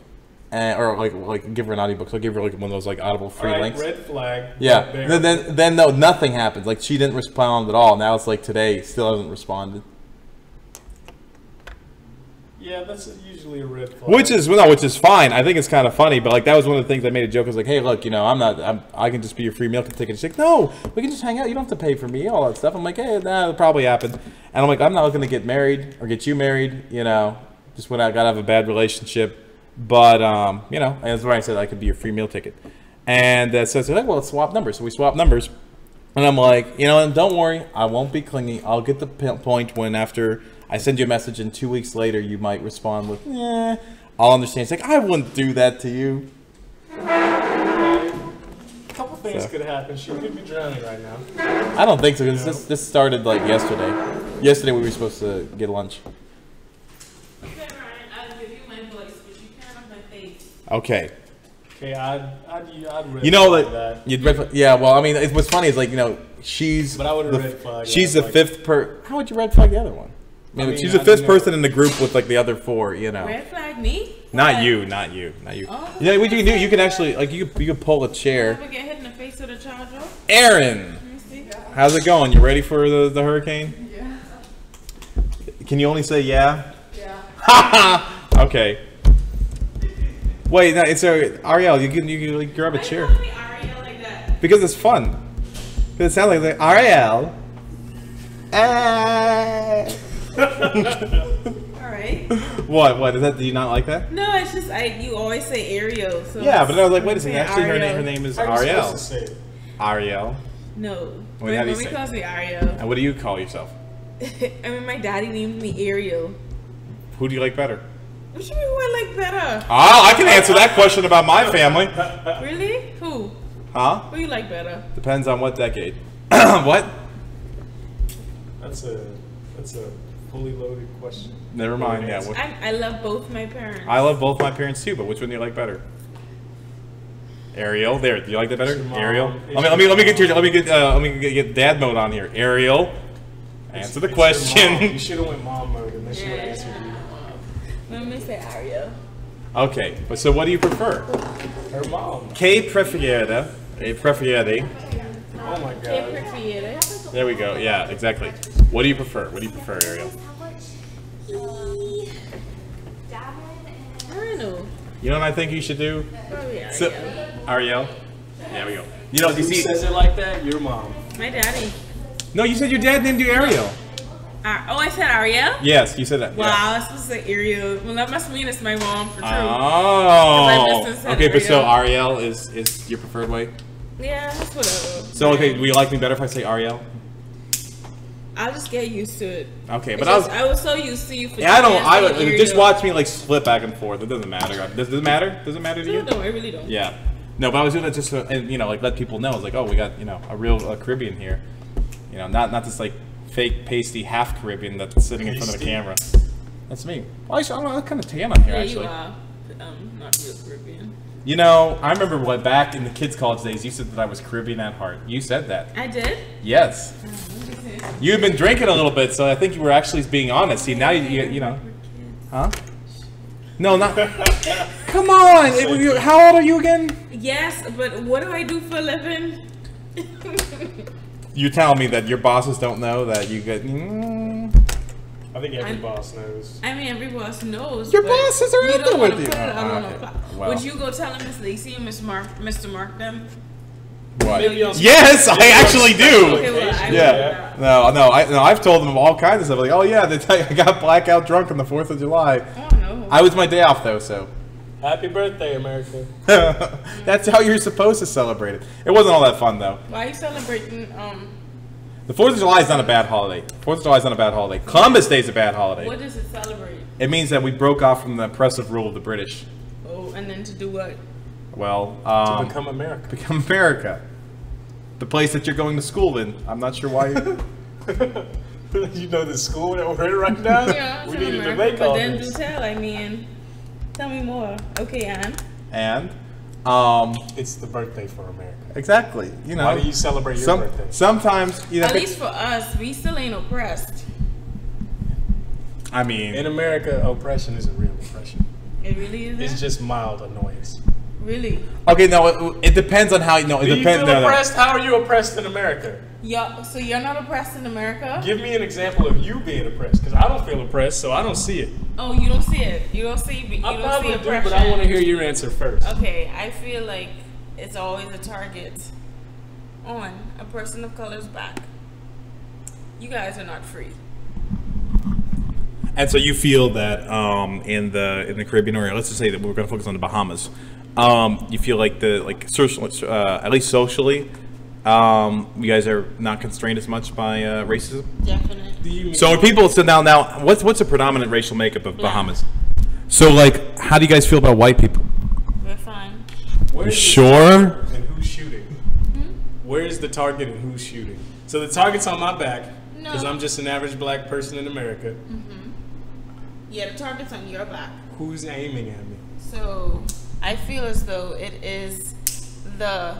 or like give her an audiobook. So I gave her like one of those like Audible free links. Red flag. Yeah. Then no, nothing happened. Like she didn't respond at all. Now it's like today, still hasn't responded. Yeah, that's usually a red flag. Which is fine. I think it's kind of funny, but like that was one of the things I made a joke. I was like, hey, look, I can just be your free meal ticket. She's like, no, we can just hang out. You don't have to pay for me, all that stuff. I'm like, hey, that'll probably happen. And I'm like, I'm not looking to get married or get you married. Just when I gotta have a bad relationship. But and that's why I said I could be your free meal ticket. And so it's like, well, let's swap numbers. So we swap numbers, and I'm like, and don't worry, I won't be clingy. I'll get the point when after I send you a message and 2 weeks later you might respond with, yeah, I'll understand. It's like, I wouldn't do that to you. A couple things could happen. She could be drowning right now. I don't think so, because this started like yesterday. Yesterday we were supposed to get lunch. Okay. Okay, I'd red flag that. You'd red flag, yeah, well, I mean, what's funny is like, she's but I would red flag. She's the fifth how would you red flag the other one? I mean, she's the fifth person in the group with like the other four, Red flag me? Not you. Oh, What you can do, you can actually like you could pull a chair. Ever get hit in the face with a charger? Aaron, how's it going? You ready for the hurricane? Yeah. Can you only say yeah? Yeah. Okay. Wait, no, it's Ariel. You can like, grab a chair. Why do you call me Ariel like that? Because it's fun. Because it sounds like Ariel. Alright. What? Do you not like that? No, it's just you always say Ariel. So Yeah, but I was like, wait a second. say Actually, her Ariel. name is How are you Ariel. supposed to say it? Ariel. No. Wait, how do you Mommy say it? calls me Ariel. And what do you call yourself? I mean, my daddy named me Ariel. Who do you like better? What you mean who I like better? Ah, I can answer that question about my family. Really? Who? Huh? Who you like better? Depends on what decade. What? That's a fully loaded question. Never mind. Yeah. I love both my parents. I love both my parents too, but which one do you like better? Ariel, there. Do you like that better? It's your mom. Ariel. It's Let me get dad mode on here. Ariel, answer the It's question. your mom. You should have went mom mode, and then she would have answered you. Let me say Ariel. Okay, but so what do you prefer? Her mom. Que prefiere? Oh my ¿Qué god. prefieres? There we go. Yeah, exactly. What do you prefer? Ariel? I don't know. You know what I think you should do? Probably Ariel. So, Ariel. There we go. You know, you Who see. says it like that? Your mom. My daddy. No, you said your dad named you Ariel. I said Ariel? Yes, you said that. Wow, Yeah. I was supposed to say Ariel. Well, that must mean it's my mom for true. Oh. Because I Okay, but so Ariel. Ariel is your preferred way? Yeah, that's whatever. So, okay, will you like me better if I say Ariel? I'll just get used to it. Okay, It's but just, I was so used to you. For Yeah, I don't. I saying just area. watch me like flip back and forth. It doesn't matter. Does it matter? Does it matter to you? No, I really don't. Yeah. No, but I was doing it just to, and, you know, like let people know. It's like, oh, we got, you know, a real Caribbean here. You know, not this like fake pasty half Caribbean that's sitting in front of the camera. That's me. Well, I'm kind of tan on here Yeah, actually. you are. Not real Caribbean. You know, I remember back in the kids' college days, you said that I was Caribbean at heart. You said that. I did. Yes. You had been drinking a little bit, so I think you were actually being honest. See, now you know. Huh? No, not. Come on! How old are you again? Yes, but what do I do for a living? You tell me that your bosses don't know that you get. I think every boss knows. I mean, every boss knows. Your but bosses are you out don't there wanna with you. put it out on Okay. a pla- Well. Would you go tell Miss Lacey and Mr. Mark them? What? Maybe on- Yes, I actually do. Okay, well, I Yeah. No. I've told them all kinds of stuff. Like, oh yeah, they tell you I got blackout drunk on the 4th of July. Oh no. I was my day off though, so. Happy birthday, America. That's how you're supposed to celebrate it. It wasn't all that fun though. Why are you celebrating? The 4th of July is not a bad holiday. 4th of July is not a bad holiday. Columbus Day is a bad holiday. What does it celebrate? It means that we broke off from the oppressive rule of the British. Oh, and then to do what? Well, To become America. become America. The place that you're going to school in. I'm not sure why. You know the school that we're in right now? Yeah, We to needed to America, make but all then this. do tell. I mean, tell me more. Okay, Anne. And, It's the birthday for America. exactly. You know. Why do you celebrate your birthday? Sometimes, you know. At least for us, we still ain't oppressed. I mean, In America, oppression isn't real oppression. It really is. It's just mild annoyance. Really. okay, no, it depends on how. No, it Do you depends. feel No, no. oppressed? How are you oppressed in America? Yeah. So you're not oppressed in America? Give me an example of you being oppressed, because I don't feel oppressed, so I don't see it. Oh, you don't see it. You don't see. You I don't probably see do, oppression. but I want to hear your answer first. Okay, I feel like it's always a target on a person of color's back. You guys are not free. And so you feel that in the Caribbean, or let's just say that we're going to focus on the Bahamas, you feel like social, at least socially, you guys are not constrained as much by racism. Definitely. So when people sit down now, what's a predominant racial makeup of Bahamas? So like, how do you guys feel about white people? We're fine. Where's Sure. the target and who's shooting? Where's the target and who's shooting? So the target's on my back, because No. I'm just an average black person in America. Yeah, the target's on your back. Who's aiming at me? So I feel as though it is the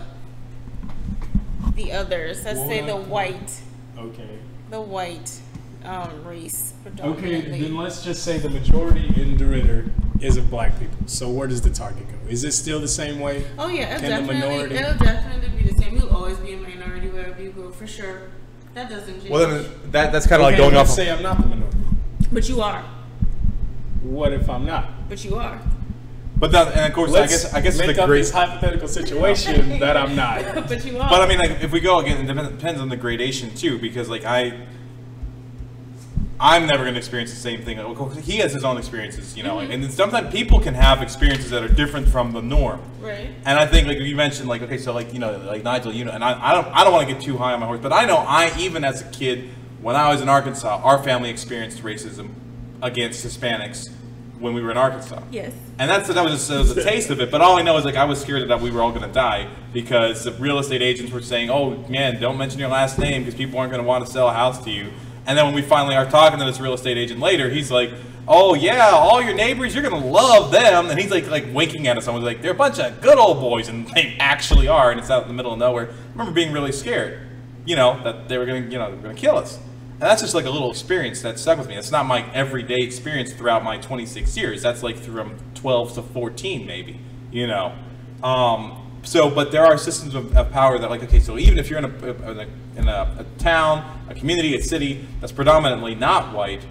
others. Let's say the white, Okay. race Okay, predominantly. then let's just say the majority in DeRidder is of black people. So where does the target go? Is it still the same way? Oh yeah, Can the minority- it'll definitely be the same. You'll always be a minority wherever you go, for sure. That doesn't change. Well, then that's kind of like Okay, going let's off. say I'm not the minority. But you are. What if I'm not? But you are. But then, and of course, Let's I guess make the up great. this hypothetical situation that I'm not. But you are. But I mean, like, if we go again, it depends on the gradation too, because like I'm never going to experience the same thing. Of course, he has his own experiences, you know, and then sometimes people can have experiences that are different from the norm. Right. And I think, like you mentioned, like okay, so like like Nigel, you know, and I don't want to get too high on my horse, but I know even as a kid, when I was in Arkansas, our family experienced racism against Hispanics when we were in Arkansas. Yes. And that was a taste of it. But all I know is like I was scared that we were all going to die because the real estate agents were saying, "Oh man, don't mention your last name because people aren't going to want to sell a house to you." And then when we finally are talking to this real estate agent later, he's like, "Oh yeah, all your neighbors, you're going to love them." And he's like winking at us. Someone's like, "They're a bunch of good old boys," and they actually are. And it's out in the middle of nowhere. I remember being really scared, that they were going to kill us. And that's just like a little experience that stuck with me. It's not my everyday experience throughout my 26 years. That's like from 12 to 14 maybe, but there are systems of power that like, okay, so even if you're in a town, a community, a city that's predominantly not white,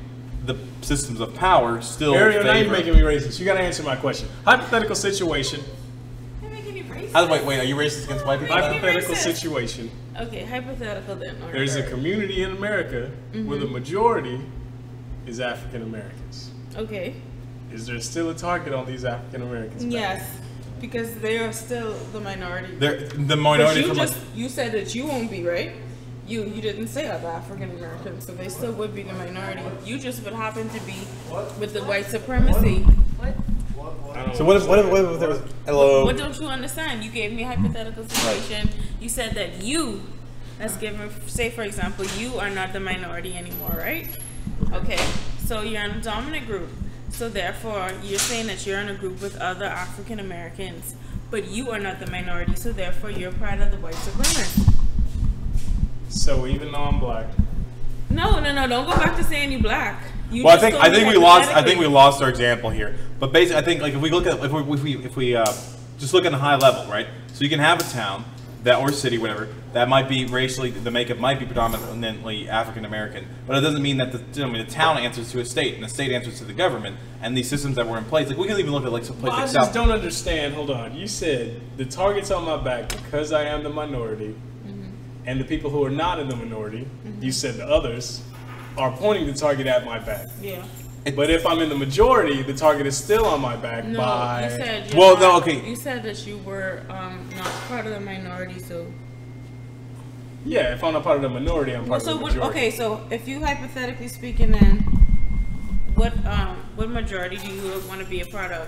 the systems of power still Ariel, now you're favor. making me racist. You got to answer my question. Hypothetical situation. Wait, are you racist against white people? Hypothetical racist. situation. Okay, hypothetical then. All right, There's all a right. community in America where the majority is African Americans. Okay. Is there still a target on these African Americans? Yes, because they are still the minority. They're the But minority you from you said that you won't be, right? You didn't say other African Americans, so they still would be the minority. You just would happen to be with the white supremacy. So what if there was hello? What don't you understand? You gave me a hypothetical situation. You said that you, let's say for example, you are not the minority anymore, right? Okay, so you're in a dominant group. So therefore, you're saying that you're in a group with other African Americans, but you are not the minority. So therefore, you're part of the white supremacists. So even though I'm black. No, don't go back to saying you black. You Well, just I think we lost. I think hypothetically. we lost our example here. But basically, I think like if we look at if we just look at a high level, right? So you can have a town that or city, whatever, that might be racially the makeup might be predominantly African American, but it doesn't mean that the town answers to a state and the state answers to the government and these systems that were in place. Like we can even look at like some place Well, I like just South. don't understand. Hold on. You said the target's on my back because I am the minority, and the people who are not in the minority, you said the others, are pointing the target at my back. Yeah. But if I'm in the majority, the target is still on my back No, by. you said You said that you were not part of the minority, so. Yeah, if I'm not part of the minority, I'm part of the majority. Okay, so if you hypothetically speaking, then what majority do you want to be a part of?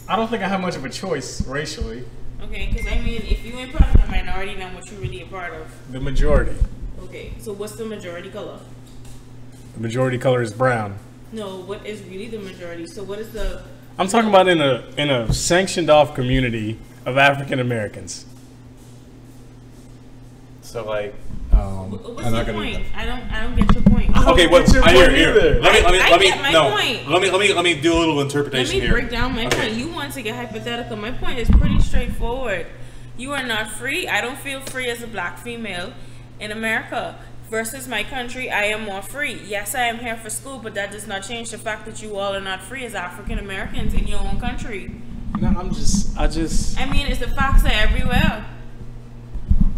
I don't think I have much of a choice racially. Okay, because I mean, if you ain't part of the minority, then what you really a part of? The majority. Okay, so what's the majority color? The majority color is brown. No, what is really the majority? So what is the? I'm talking about in a sanctioned off community of African Americans. So like, What's the point? I don't get your point. Okay, what? your I point hear. either. Let me get my no. point. Let me do a little Let interpretation me here. break down my point. You want to get hypothetical. My point is pretty straightforward. You are not free. I don't feel free as a black female in America. Versus my country, I am more free. Yes, I am here for school, but that does not change the fact that you all are not free as African Americans in your own country. No, I mean, it's the facts are everywhere.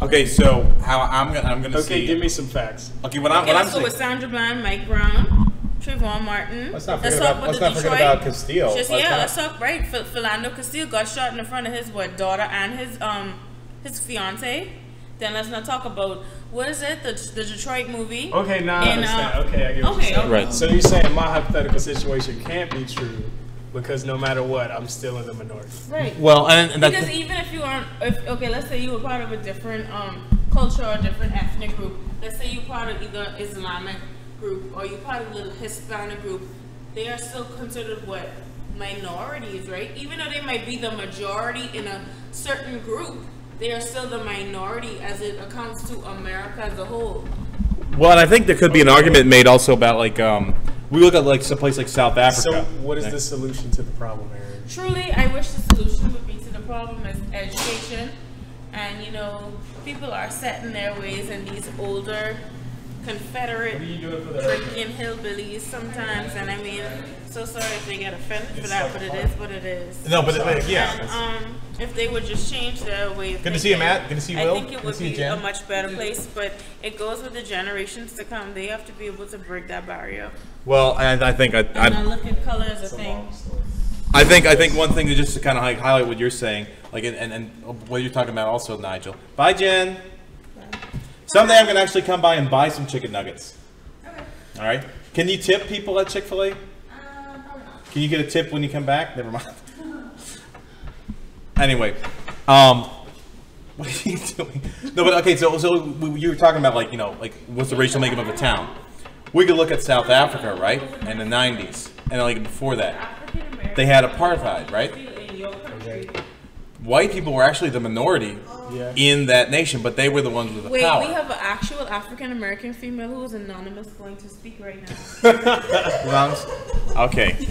Okay, so how I'm gonna see. Okay, give me some facts. Okay, Let's go with Sandra Bland, Mike Brown, Trayvon Martin. Let's not forget about Castile. Let's talk right. Philando Castile got shot in the front of his daughter and his fiance. Then let's not talk about what is it, the Detroit movie. Okay, now I understand. Okay, I get what you're saying. Right. So you're saying my hypothetical situation can't be true because no matter what, I'm still in the minority. Right. Well, and that's because even if you aren't, let's say you were part of a different culture or a different ethnic group. Let's say you're part of either Islamic group or you're part of the Hispanic group. They are still considered what? Minorities, right? Even though they might be the majority in a certain group, they are still the minority as it accounts to America as a whole. Well, and I think there could be an argument made also about like we look at like some place like South Africa. So what is the solution to the problem, Aaron? Truly, I wish the solution would be to the problem is education. And, people are set in their ways, and these older Confederate drinking hillbillies sometimes. And I mean, so sorry if they get offended for that, but it is what it is. No, but yeah. And, if they would just change their way of Good to thinking, see you, Matt. Good to see you, Will. I think it would be a much better place, but it goes with the generations to come. They have to be able to break that barrier. Well, and I think And not look at color as a thing. I think one thing to kind of like highlight what you're saying, like and what you're talking about also, Nigel. Bye, Jen. Someday I'm gonna actually come by and buy some chicken nuggets. Okay. All right. Can you tip people at Chick-fil-A? Probably not. Can you get a tip when you come back? Never mind. Anyway, what are you doing? No, but okay. So you were talking about like what's the racial makeup of a town? We could look at South Africa, right, in the '90s, and like before that, they had apartheid, right? White people were actually the minority in that nation, but they were the ones with the power. Wait, we have an actual African American female who is anonymous going to speak right now. Okay.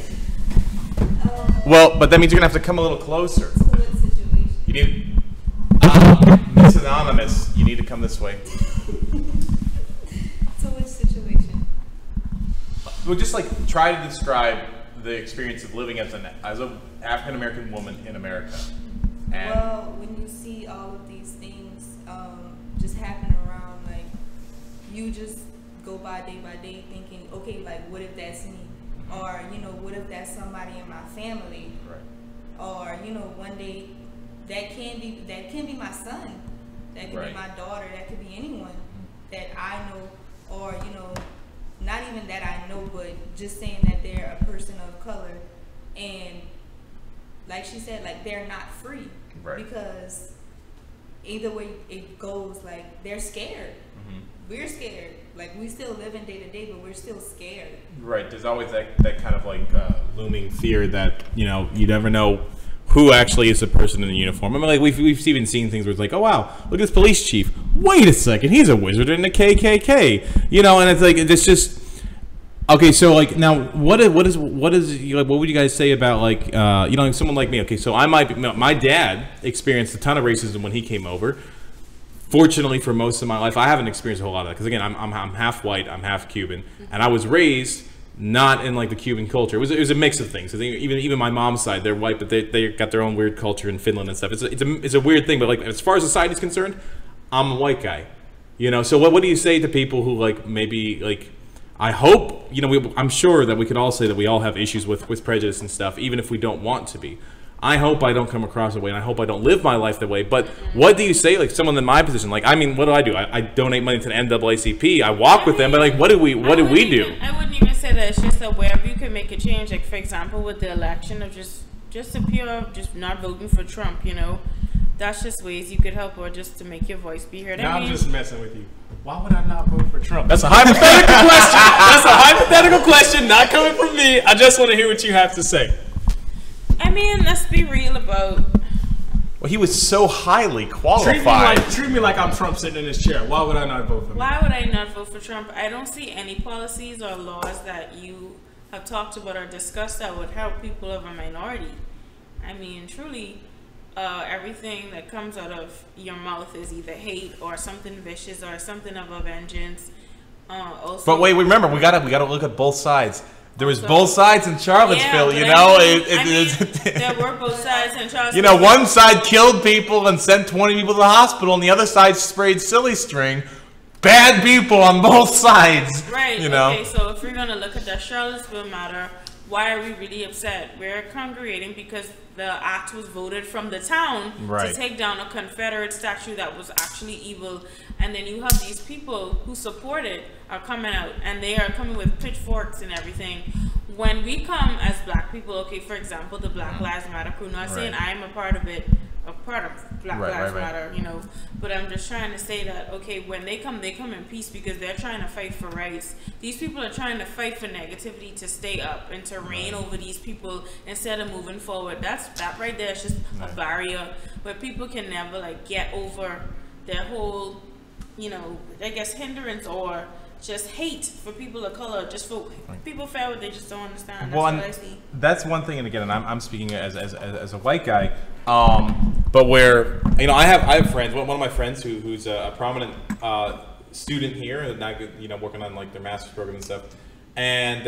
Well, but that means you're gonna have to come a little closer. You need Miss Anonymous. You need to come this way. So which situation? Well, just like try to describe the experience of living as an African American woman in America. And well, when you see all of these things just happen around, like you just go by day thinking, okay, like what if that's me? Or, what if that's somebody in my family? Right. Or, one day that can be my son. That could be my daughter. That could be anyone that I know, or not even that I know, but just saying that they're a person of color, and like she said, like they're not free, right? Because either way it goes, like they're scared. We're scared. Like we still living day to day, but we're still scared. Right. There's always that kind of like looming fear that you never know who actually is the person in the uniform. I mean, like we've even seen things where it's like, oh wow, look at this police chief. Wait a second, he's a wizard in the KKK. And it's like it's just okay. So like now, what is what would you guys say about like someone like me? Okay, so my dad experienced a ton of racism when he came over. Fortunately, for most of my life, I haven't experienced a whole lot of that because again, I'm half white, I'm half Cuban, and I was raised not in like the Cuban culture. It was a mix of things. Even my mom's side, they're white, but they got their own weird culture in Finland and stuff. It's a weird thing, but like as far as society is concerned, I'm a white guy. So what do you say to people who like maybe like? I hope I'm sure that we could all say that we all have issues with prejudice and stuff, even if we don't want to be. I hope I don't come across that way, and I hope I don't live my life that way. But what do you say, like someone in my position? Like, I mean, what do? I donate money to the NAACP. I walk with them, but like, what do we do? I wouldn't even say that. It's just that wherever you can make a change. Like, for example, with the election of just a pure, just not voting for Trump. That's just ways you could help, or just to make your voice be heard. I'm just messing with you. Why would I not vote for Trump? That's a hypothetical question. That's a hypothetical question, not coming from me. I just want to hear what you have to say. I mean, let's be real about. Well, he was so highly qualified. Treat me like I'm Trump sitting in his chair. Why would I not vote for him? Why would I not vote for Trump? I don't see any policies or laws that you have talked about or discussed that would help people of a minority. I mean, truly, everything that comes out of your mouth is either hate or something vicious or something of a vengeance. But wait, remember, we gotta look at both sides. There was both sides in Charlottesville, there were both sides in Charlottesville. One side killed people and sent 20 people to the hospital, and the other side sprayed silly string. Bad people on both sides. Right. Okay, so if we're gonna look at the Charlottesville matter, why are we really upset? We're congregating because the act was voted from the town to take down a Confederate statue that was actually evil, and then you have these people who support it are coming out, and they are coming with pitchforks and everything. When we come as black people, okay, for example, the Black Lives Matter crew, not saying I'm a part of it, a part of Black Lives Matter, but I'm just trying to say that, okay, when they come in peace because they're trying to fight for rights. These people are trying to fight for negativity to stay up and to reign over these people instead of moving forward. That right there is just a barrier where people can never like get over their whole, I guess hindrance or just hate for people of color, just for people fair, they just don't understand. That's what I see. That's one thing, and again, I'm speaking as a white guy, but where I have friends. One of my friends who's a prominent student here, and now working on like their master's program and stuff, and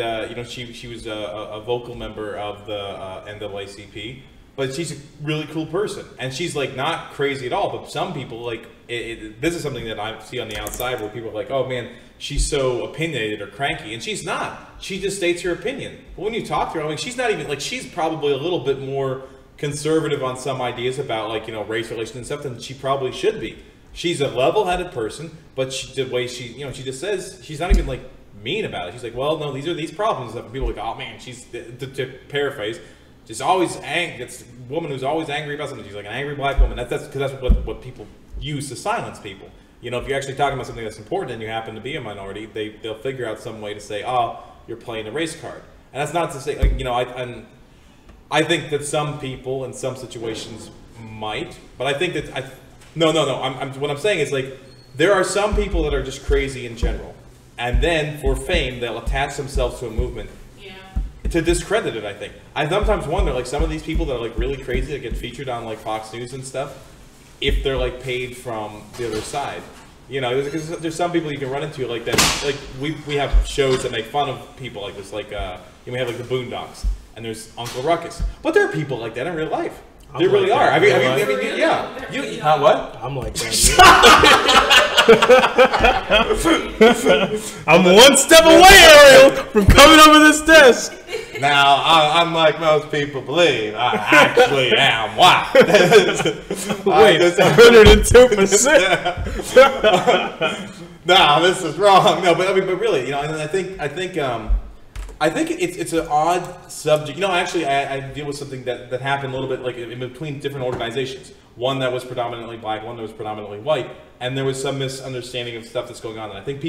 she was a vocal member of the NAACP. But she's a really cool person, and she's like not crazy at all. But some people like this is something that I see on the outside where people are like, "Oh man, she's so opinionated or cranky," and she's not. She just states her opinion. But when you talk to her, I mean, she's not even like she's probably a little bit more conservative on some ideas about like race relations and stuff than she probably should be. She's a level-headed person, but the way she she just says she's not even like mean about it. She's like, "Well, no, these are these problems." And people are like, "Oh man, she's to paraphrase." Just always angry. It's a woman who's always angry about something. She's like an angry black woman. That's what people use to silence people. If you're actually talking about something that's important and you happen to be a minority, they'll figure out some way to say, "Oh, you're playing a race card." And that's not to say, like, I think that some people in some situations might, but I think that no. What I'm saying is like there are some people that are just crazy in general, and then for fame they'll attach themselves to a movement. To discredit it, I think. I sometimes wonder, like, some of these people that are, like, really crazy that get featured on, like, Fox News and stuff, if they're, like, paid from the other side. There's some people you can run into, like, that, like, we have shows that make fun of people like this, like, we have, like, the Boondocks, and there's Uncle Ruckus. But there are people like that in real life. There really are. I mean, yeah. What? I'm like that. I'm one step away, Ariel, from coming over this desk. Now, unlike most people believe, I actually am white. Wait, 102%. No, this is wrong. No, but I mean, but really, you know, and I think it's an odd subject. You know, actually, I deal with something that happened a little bit like in between different organizations. One that was predominantly black, one that was predominantly white, and there was some misunderstanding of stuff that's going on. And I think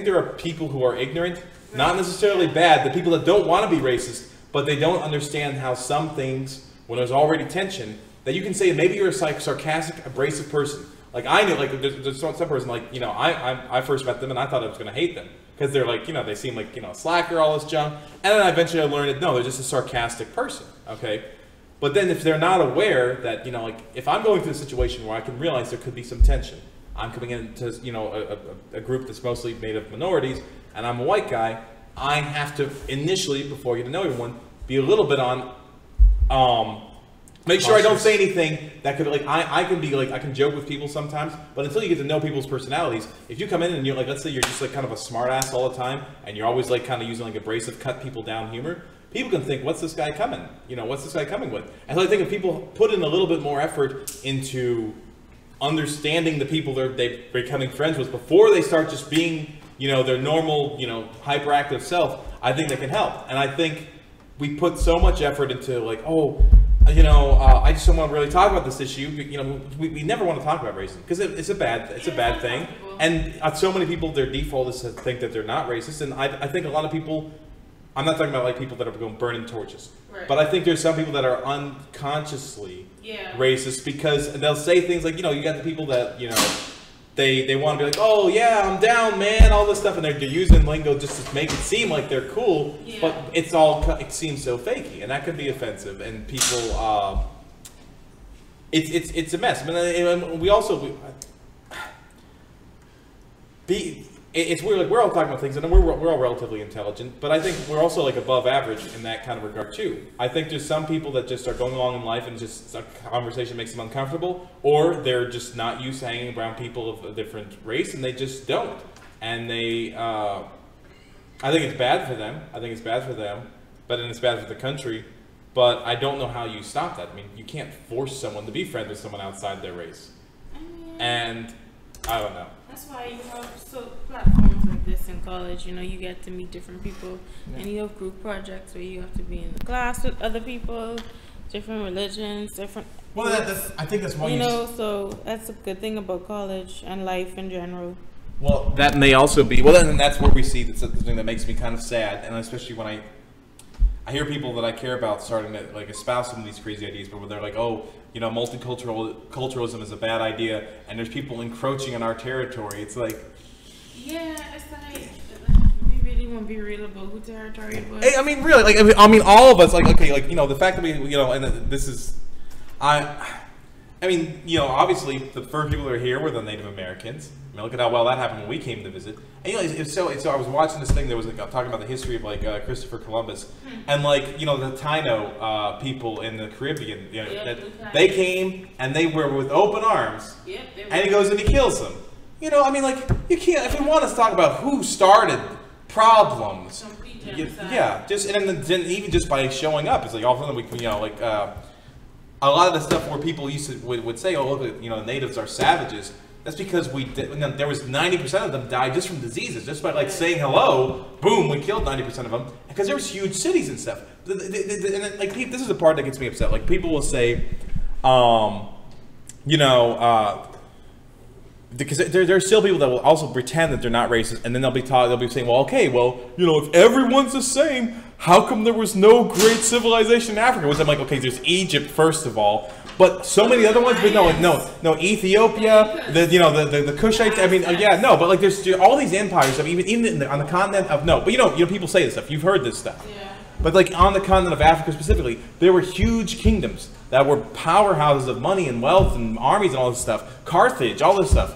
there are people who are ignorant, not necessarily bad, the people that don't want to be racist, but they don't understand how some things, when there's already tension, that you can say maybe you're a sarcastic, abrasive person. Like I knew, like there's some person, like, you know, I first met them and I thought I was going to hate them because they're like, you know, they seem like, you know, slacker, all this junk. And then eventually I learned that no, they're just a sarcastic person. Okay. But then if they're not aware that, you know, like if I'm going through a situation where I can realize there could be some tension, I'm coming into, you know, a group that's mostly made of minorities, and I'm a white guy, I have to initially, before I get to know everyone, be a little bit on, make sure I don't say anything that could, like, I can be like, I can joke with people sometimes, but until you get to know people's personalities, if you come in and you're like, let's say you're just like kind of a smart ass all the time, and you're always like kind of using like abrasive, cut people down humor, people can think, what's this guy coming? You know, what's this guy coming with? And so I think if people put in a little bit more effort into understanding the people they're becoming friends with before they start just being, you know, their normal, you know, hyperactive self, I think that can help. And I think we put so much effort into like, oh, you know, I just don't want to really talk about this issue. You know, we never want to talk about racism because it's a bad thing. And so many people, their default is to think that they're not racist. And I think a lot of people, I'm not talking about like people that are going burning torches, right. But I think there's some people that are unconsciously racist because they'll say things like, you know, you got the people that, you know, they want to be like, oh yeah, I'm down, man, all this stuff, and they're using lingo just to make it seem like they're cool, but it seems so fakey, and that could be offensive, and people, it's a mess. I mean, we also it's weird, like we're all talking about things, and we're all relatively intelligent, but I think we're also like above average in that kind of regard too. I think there's some people that just are going along in life and just a conversation makes them uncomfortable, or they're just not used to hanging around people of a different race, and they just don't. And they, I think it's bad for them. I think it's bad for them, but then it's bad for the country. But I don't know how you stop that. I mean, you can't force someone to be friends with someone outside their race. And I don't know. That's why you have platforms like this in college. You know, you get to meet different people, and you have group projects where you have to be in the class with other people, different religions, different. Well, I think that's why you know. So that's a good thing about college and life in general. Well, that may also be. Well, then that's where we see that's the thing that makes me kind of sad, and especially when I hear people that I care about starting to like espouse some of these crazy ideas, but where they're like, oh, you know, multiculturalism is a bad idea, and there's people encroaching on our territory. It's like, yeah, it's like we really want to be real about who territory it was. Hey, I mean, really, like, I mean, all of us, like, okay, like, you know, the fact that we, you know, and this is, I mean, you know, obviously the first people that are here were the Native Americans. I mean, look at how well that happened when we came to visit. And, you know, so I was watching this thing that was like, talking about the history of like Christopher Columbus, and like, you know, the Taino people in the Caribbean, you know, that they came and they were with open arms, and he goes and he kills them. You know, I mean, like, you can't, if we want to talk about who started problems, just, and then even just by showing up, it's like all of a sudden we, you know, like, a lot of the stuff where people used to would say, oh, look, you know, natives are savages. That's because there was 90% of them died just from diseases. Just by like saying hello, boom, we killed 90% of them. Because there was huge cities and stuff. And like, this is the part that gets me upset. Like, people will say, you know, because there are still people that will also pretend that they're not racist, and then they'll be saying, well, okay, well, you know, if everyone's the same, how come there was no great civilization in Africa? Which I'm like, okay, there's Egypt first of all. But so many other ones, but no, Ethiopia, you know, the Kushites. I mean, yeah, no, but like there's all these empires. I mean, even on the continent of but you know, people say this stuff. You've heard this stuff. Yeah. But like on the continent of Africa specifically, there were huge kingdoms that were powerhouses of money and wealth and armies and all this stuff. Carthage, all this stuff.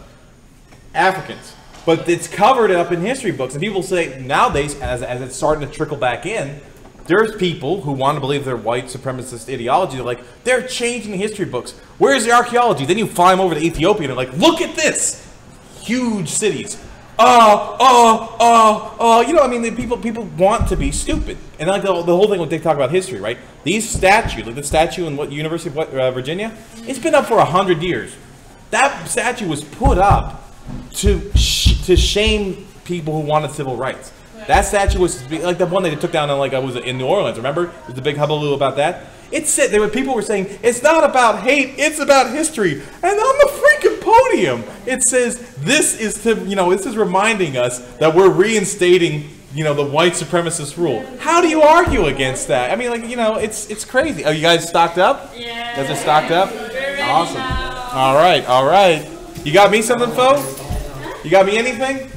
Africans, but it's covered up in history books, and people say nowadays, as it's starting to trickle back in. There's people who want to believe their white supremacist ideology. They're like, they're changing the history books. Where's the archaeology? Then you fly them over to Ethiopia and they're like, look at this! Huge cities. You know, I mean, people want to be stupid. And like the whole thing when they talk about history, right? These statues, like the statue in University of Virginia, it's been up for 100 years. That statue was put up to to shame people who wanted civil rights. That statue was like the one that they took down in in New Orleans. Remember? There was the big hullabaloo about that. It said people were saying it's not about hate, it's about history. And on the freaking podium, it says this is this is reminding us that we're reinstating the white supremacist rule. How do you argue against that? I mean, it's crazy. Oh, you guys stocked up? Yeah. You guys are stocked up? Awesome. All right. You got me something, folks? You got me anything?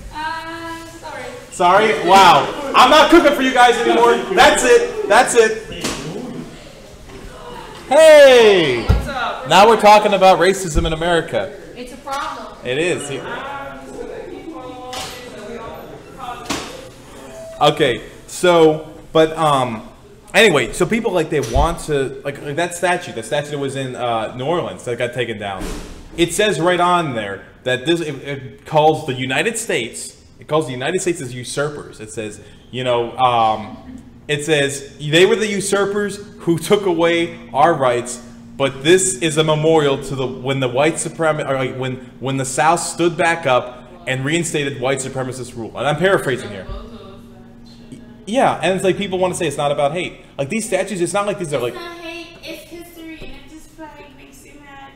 Sorry? Wow. I'm not cooking for you guys anymore. That's it. Hey! What's up? Now we're talking about racism in America. It's a problem. It is. Okay, so, but, anyway, so people, they want to, like that statue that was in New Orleans that got taken down. It says right on there that it calls the United States as usurpers. It says, it says they were the usurpers who took away our rights, but this is a memorial to when the white when the South stood back up and reinstated white supremacist rule. And I'm paraphrasing here. Yeah, and it's like people want to say it's not about hate. Like these statues, it's not like these are like. It's not hate, it's history, and it just makes you mad.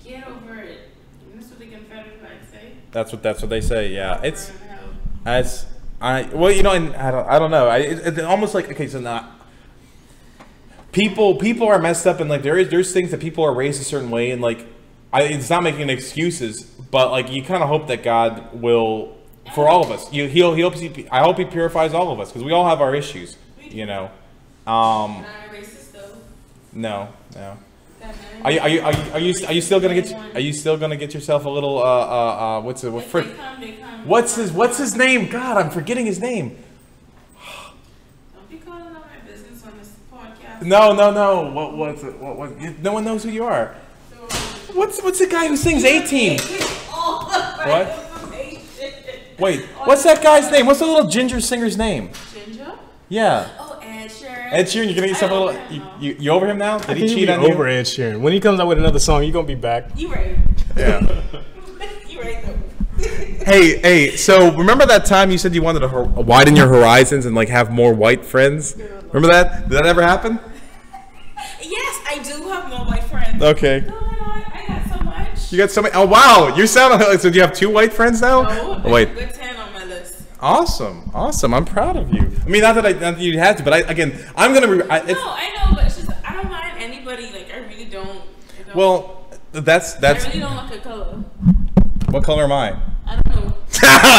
Get over it. And that's what the Confederate flag say. That's what they say. Yeah, and I don't know. It's almost like okay, so not. People are messed up, and there's things that people are raised a certain way, and it's not making excuses, but you kind of hope that God will. For all of us, I hope He purifies all of us because we all have our issues, Not racist though. No. Are you still gonna get yourself a little what's his name? God, I'm forgetting his name. Don't be calling out my business on this podcast. No. What? No one knows who you are. What's the guy who sings 18? What? Wait, what's that guy's name? What's the little ginger singer's name? Ginger? Yeah. Oh, Ed Sheeran. Ed Sheeran, you're gonna get yourself a little. You over him now? Did he cheat on you? Over Ed Sheeran. When he comes out with another song, you're gonna be back. You right. Yeah. You right though. Hey. So remember that time you said you wanted to widen your horizons and have more white friends? Remember that? Did that ever happen? Yes, I do have more white friends. Okay. No, I got so much. You got so many. Oh wow, you sound like. So do you have 2 white friends now? No, oh, wait. A good 10 on my list. Awesome. I'm proud of you. I mean, not that you had to, but I'm gonna. No, I know, but it's just I don't mind anybody. I really don't. Well, that's. I really don't like a color. What color am I? I don't know.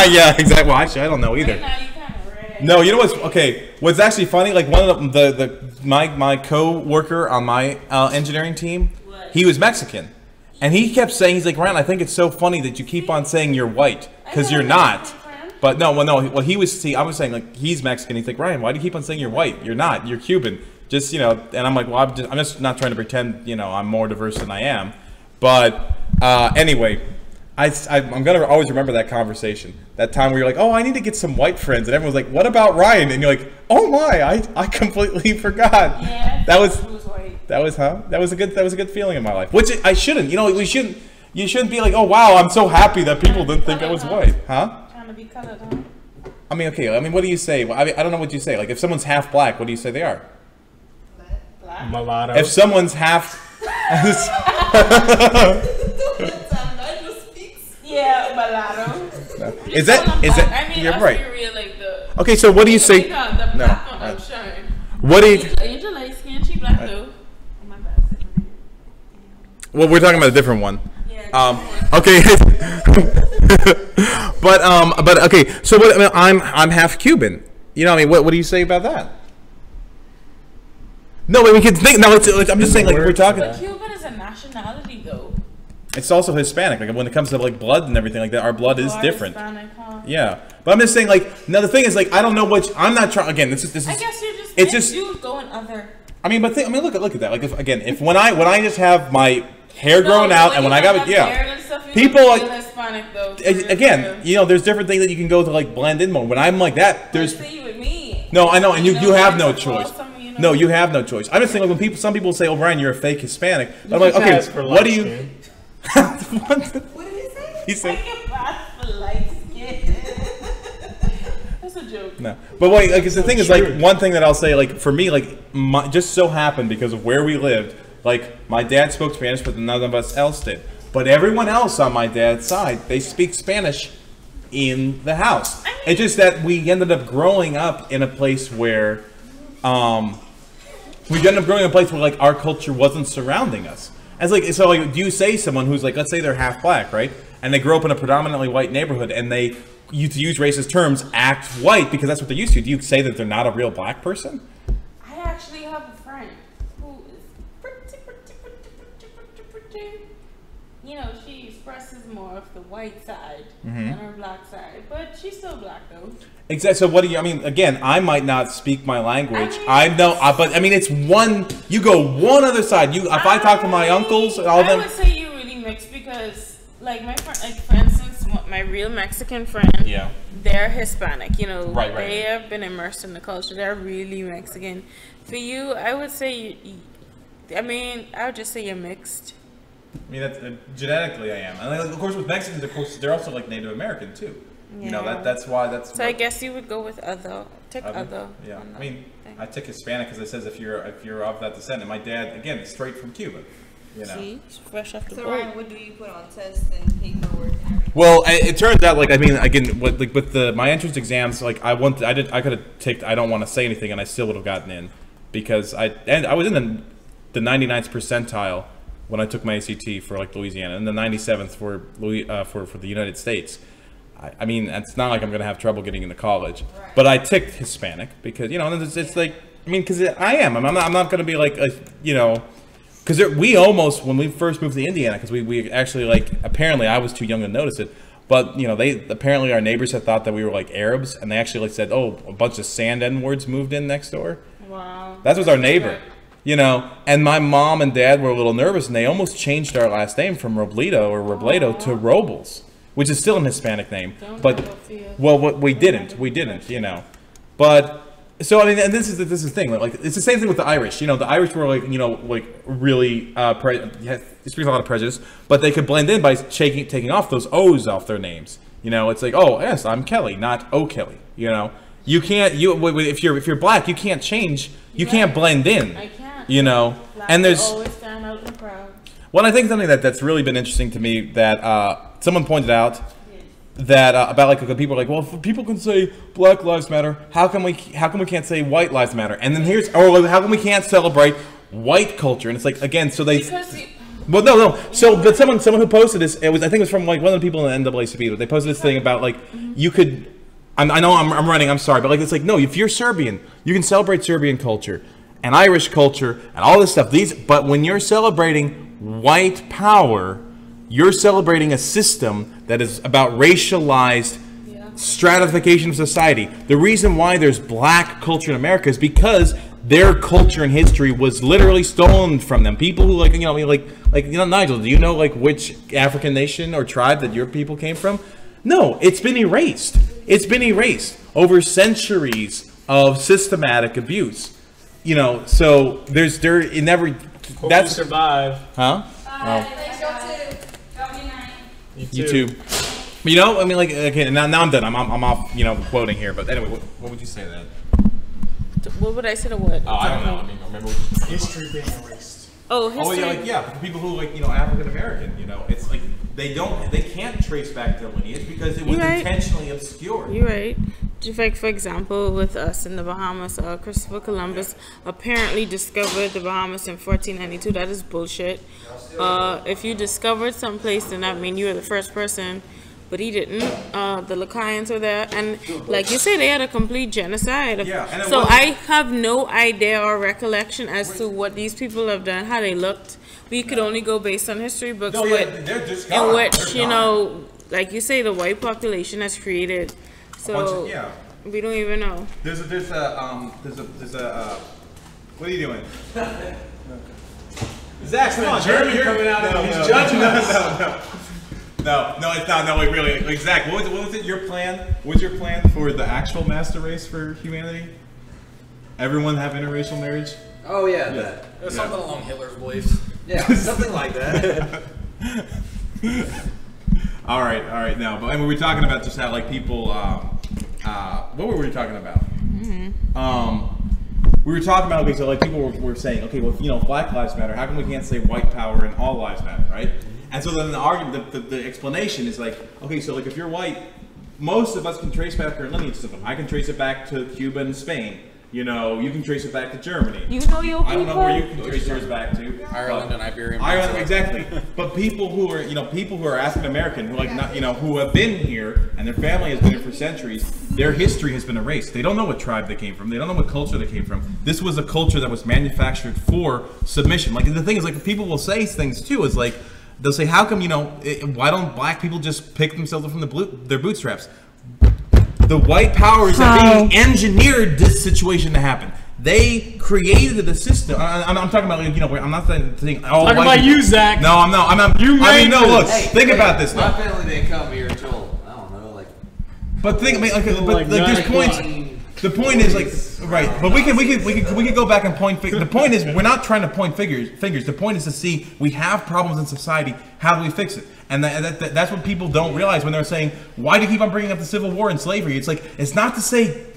Yeah, exactly. Well, actually, I don't know either. Right now, you kind of red. No, you know what's okay? What's actually funny? One of my co-worker on my engineering team, he was Mexican, and he kept saying he's like, Ryan, I think it's so funny that you keep on saying you're white because you're not. But no, well, he was. See, I was saying he's Mexican. He's like, Ryan, why do you keep on saying you're white? You're not. You're Cuban. Just and I'm like, well, I'm just not trying to pretend. I'm more diverse than I am. But anyway, I'm gonna always remember that conversation. That time where you're like, oh, I need to get some white friends, and everyone's like, what about Ryan? And you're like, oh my, I completely forgot. Yeah. That was a good feeling in my life. Which I shouldn't. We shouldn't. You shouldn't be like, oh wow, I'm so happy that people didn't think I was white, huh? Be colored, huh? I mean, okay. I mean, what do you say? I don't know what you say. If someone's half black, what do you say they are? Black. Mulatto. If someone's half. Yeah, mulatto. Is that? I mean, you're right. Real, Okay, so what do you say? The black one, I'm showing. What do you? Angel light skin, she black though. Oh my bad. Well, we're talking about a different one. Yeah. Okay. but okay. So what? I mean, I'm half Cuban. What do you say about that? No, we can think. No, I'm just saying. We're talking. But Cuban is a nationality, though. It's also Hispanic. When it comes to blood and everything like that, our blood is different. Hispanic, huh? Yeah, but I'm just saying. Now the thing is, I don't know which. I'm not trying. Again, this is. I guess you're just. It's just. You going other. I mean, but look at that. If when I just have my hair growing out and when I got it, people Hispanic, though, again, there's different things that you can go to blend in more. When I'm like that, there's. With me. No, I know, and you have no choice. No, you have no choice. I'm just saying, when some people say, "Oh, Brian, you're a fake Hispanic," I'm like, okay, what do you? What did he say? He said. For light skin. joke. No, but wait, like, 'cause the thing is, like, one thing that I'll say, like, for me, like, just so happened because of where we lived, like, my dad spoke Spanish, but none of us else did. But everyone else on my dad's side, they speak Spanish in the house. It's just that we ended up growing up in a place where, like, our culture wasn't surrounding us. As like, so, like, do you say someone who's like, let's say they're half black, right? And they grew up in a predominantly white neighborhood, and they, to use racist terms, act white because that's what they're used to. Do you say that they're not a real black person? I actually have a friend who is pretty. You know, she expresses more of the white side than her black side, but she's still black though. Exactly. So what do you? I mean, again, I might not speak my language. But I mean, it's one. You go one other side. If I talk to my uncles, all them. I would say you're really mixed because, like, my friend, like, for instance, my real Mexican friend. Yeah. They're Hispanic. You know, right. They have been immersed in the culture. They're really Mexican. For you, I would say. I mean, I would just say you're mixed. I mean, that's, genetically I am, and of course with Mexicans, of course they're also like Native American too. Yeah. You know, that's why that's. So I guess you would go with other. Take other. Yeah, I mean, I took Hispanic because it says if you're of that descent, and my dad again is straight from Cuba. You know. See, fresh off the boat. So Ryan, what do you put on tests and paperwork and everything? Well, it turns out, like, I mean, again, with my entrance exams, like, I could have taken. I don't want to say anything, and I still would have gotten in because I was in the 99th percentile when I took my ACT for, like, Louisiana, and the 97th for the United States. I mean, it's not like I'm gonna have trouble getting into college, right. But I ticked Hispanic because, you know, it's like, I mean, because I am. I'm not gonna be like, you know, because we almost, when we first moved to Indiana, because we actually, like, apparently I was too young to notice it, but, you know, apparently our neighbors had thought that we were like Arabs, and they actually, like, said, oh, a bunch of sand N-words moved in next door. Wow. That was our neighbor. You know, and my mom and dad were a little nervous, and they almost changed our last name from Robledo to Robles, which is still an Hispanic name. But, well, we didn't, you know. But, so, I mean, and this is the thing. Like, it's the same thing with the Irish. You know, the Irish were, like, you know, like, really, speaks a lot of prejudice, but they could blend in by taking off those O's off their names. You know, it's like, oh, yes, I'm Kelly, not O'Kelly, you know. You can't, if you're black, you can't change, you can't blend in. I can't. You know, and there's always stand out in the crowd. Well, I think something that's really been interesting to me that someone pointed out that about, like, people are like, well, if people can say Black Lives Matter, how come we can't say White Lives Matter? And then how come we can't celebrate white culture? And it's like, again, so they. Well, no. So, but someone who posted this, I think it was from, like, one of the people in the NAACP. They posted this thing about, like, you could. I know I'm running. I'm sorry, but, like, it's like, no, if you're Serbian, you can celebrate Serbian culture and Irish culture and all this stuff. But when you're celebrating white power, you're celebrating a system that is about racialized stratification of society. The reason why there's black culture in America is because their culture and history was literally stolen from them. People who, like, you know, Nigel, do you know, like, which African nation or tribe that your people came from? No, it's been erased. It's been erased over centuries of systematic abuse. You know, so it never. Hope you survive. Huh? You too. But, you know, I mean, like, okay, now I'm done. I'm off, you know, quoting here. But anyway, what would you say to that? What would I say to what? Oh, I don't know. I mean, remember history being erased. Oh, history. Oh, yeah, for people who, like, you know, African American, you know, it's like they can't trace back their lineage because it was intentionally obscured. You're right. Like, for example, with us in the Bahamas, Christopher Columbus apparently discovered the Bahamas in 1492. That is bullshit. If you discovered someplace, then that means you were the first person, but he didn't. The Lacayans were there, and like you said, they had a complete genocide. So I have no idea or recollection as to what these people have done, how they looked. We could only go based on history books, in which, you know, like you say, the white population has created. So we don't even know. There's a what are you doing? Zach, come on, Jeremy coming out and he's judging us. No, it's not. No, like, really. Like, Zach, what was it? Your plan? What was your plan for the actual master race for humanity? Everyone have interracial marriage? Oh yeah, that. It was something along Hitler's beliefs. Yeah, something like that. All right. Now, but I mean, we're talking about just how, like, people, what were we talking about? We were talking about, okay, so like people were saying, okay, well, you know, Black Lives Matter, how come we can't say white power and all lives matter, right? And so then the argument, the explanation is like, okay, so like if you're white, most of us can trace back our lineage to them. I can trace it back to Cuba and Spain. You know, you can trace it back to Germany. You know your people. I don't know where you can trace yours back to. Ireland and Iberia. Ireland, exactly. But people who are, you know, people who are African American, who like not, you know, who have been here and their family has been here for centuries, their history has been erased. They don't know what tribe they came from. They don't know what culture they came from. This was a culture that was manufactured for submission. Like the thing is, like people will say things too. Is like they'll say, how come, you know, why don't black people just pick themselves up from their bootstraps? The white powers have being engineered this situation to happen. They created the system. I'm talking about, you know, I'm not saying all talking about you, Zach. No, I'm not. I mean, no. Look, think about this. My family didn't come here until I don't know, like. But think, I mean, like there's points. The point is like right, but we can go back and point. The point is we're not trying to point fingers. The point is to see we have problems in society. How do we fix it? And that's what people don't realize when they're saying, why do you keep on bringing up the Civil War and slavery? It's like, it's not to say,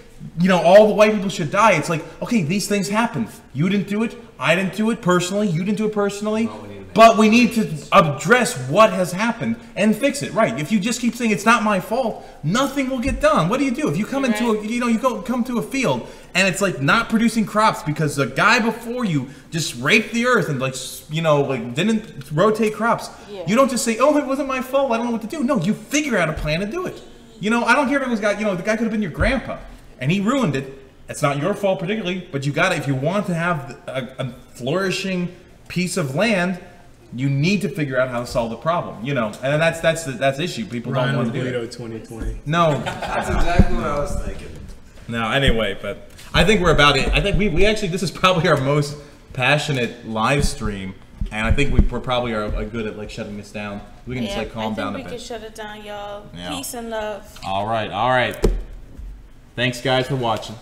you know, all the white people should die. It's like, okay, these things happen. You didn't do it. I didn't do it personally. You didn't do it personally. But we need to address what has happened and fix it. Right. If you just keep saying it's not my fault, nothing will get done. What do you do? If you come into a, you know, come to a field and it's like not producing crops because the guy before you just raped the earth and like, you know, like didn't rotate crops. Yeah. You don't just say, oh, it wasn't my fault. I don't know what to do. No, you figure out a plan to do it. You know, I don't care if it was got, you know, the guy could have been your grandpa and he ruined it. It's not your fault particularly, but you got to, if you want to have a flourishing piece of land, you need to figure out how to solve the problem, you know, and that's the issue. People don't want to do it. 2020. No, that's exactly what I was thinking. No, anyway, but I think we're about it. I think we actually, this is probably our most passionate live stream, and I think we're probably are good at like shutting this down. We can just like calm down a bit. We can shut it down, y'all. Yeah. Peace and love. All right. Thanks, guys, for watching.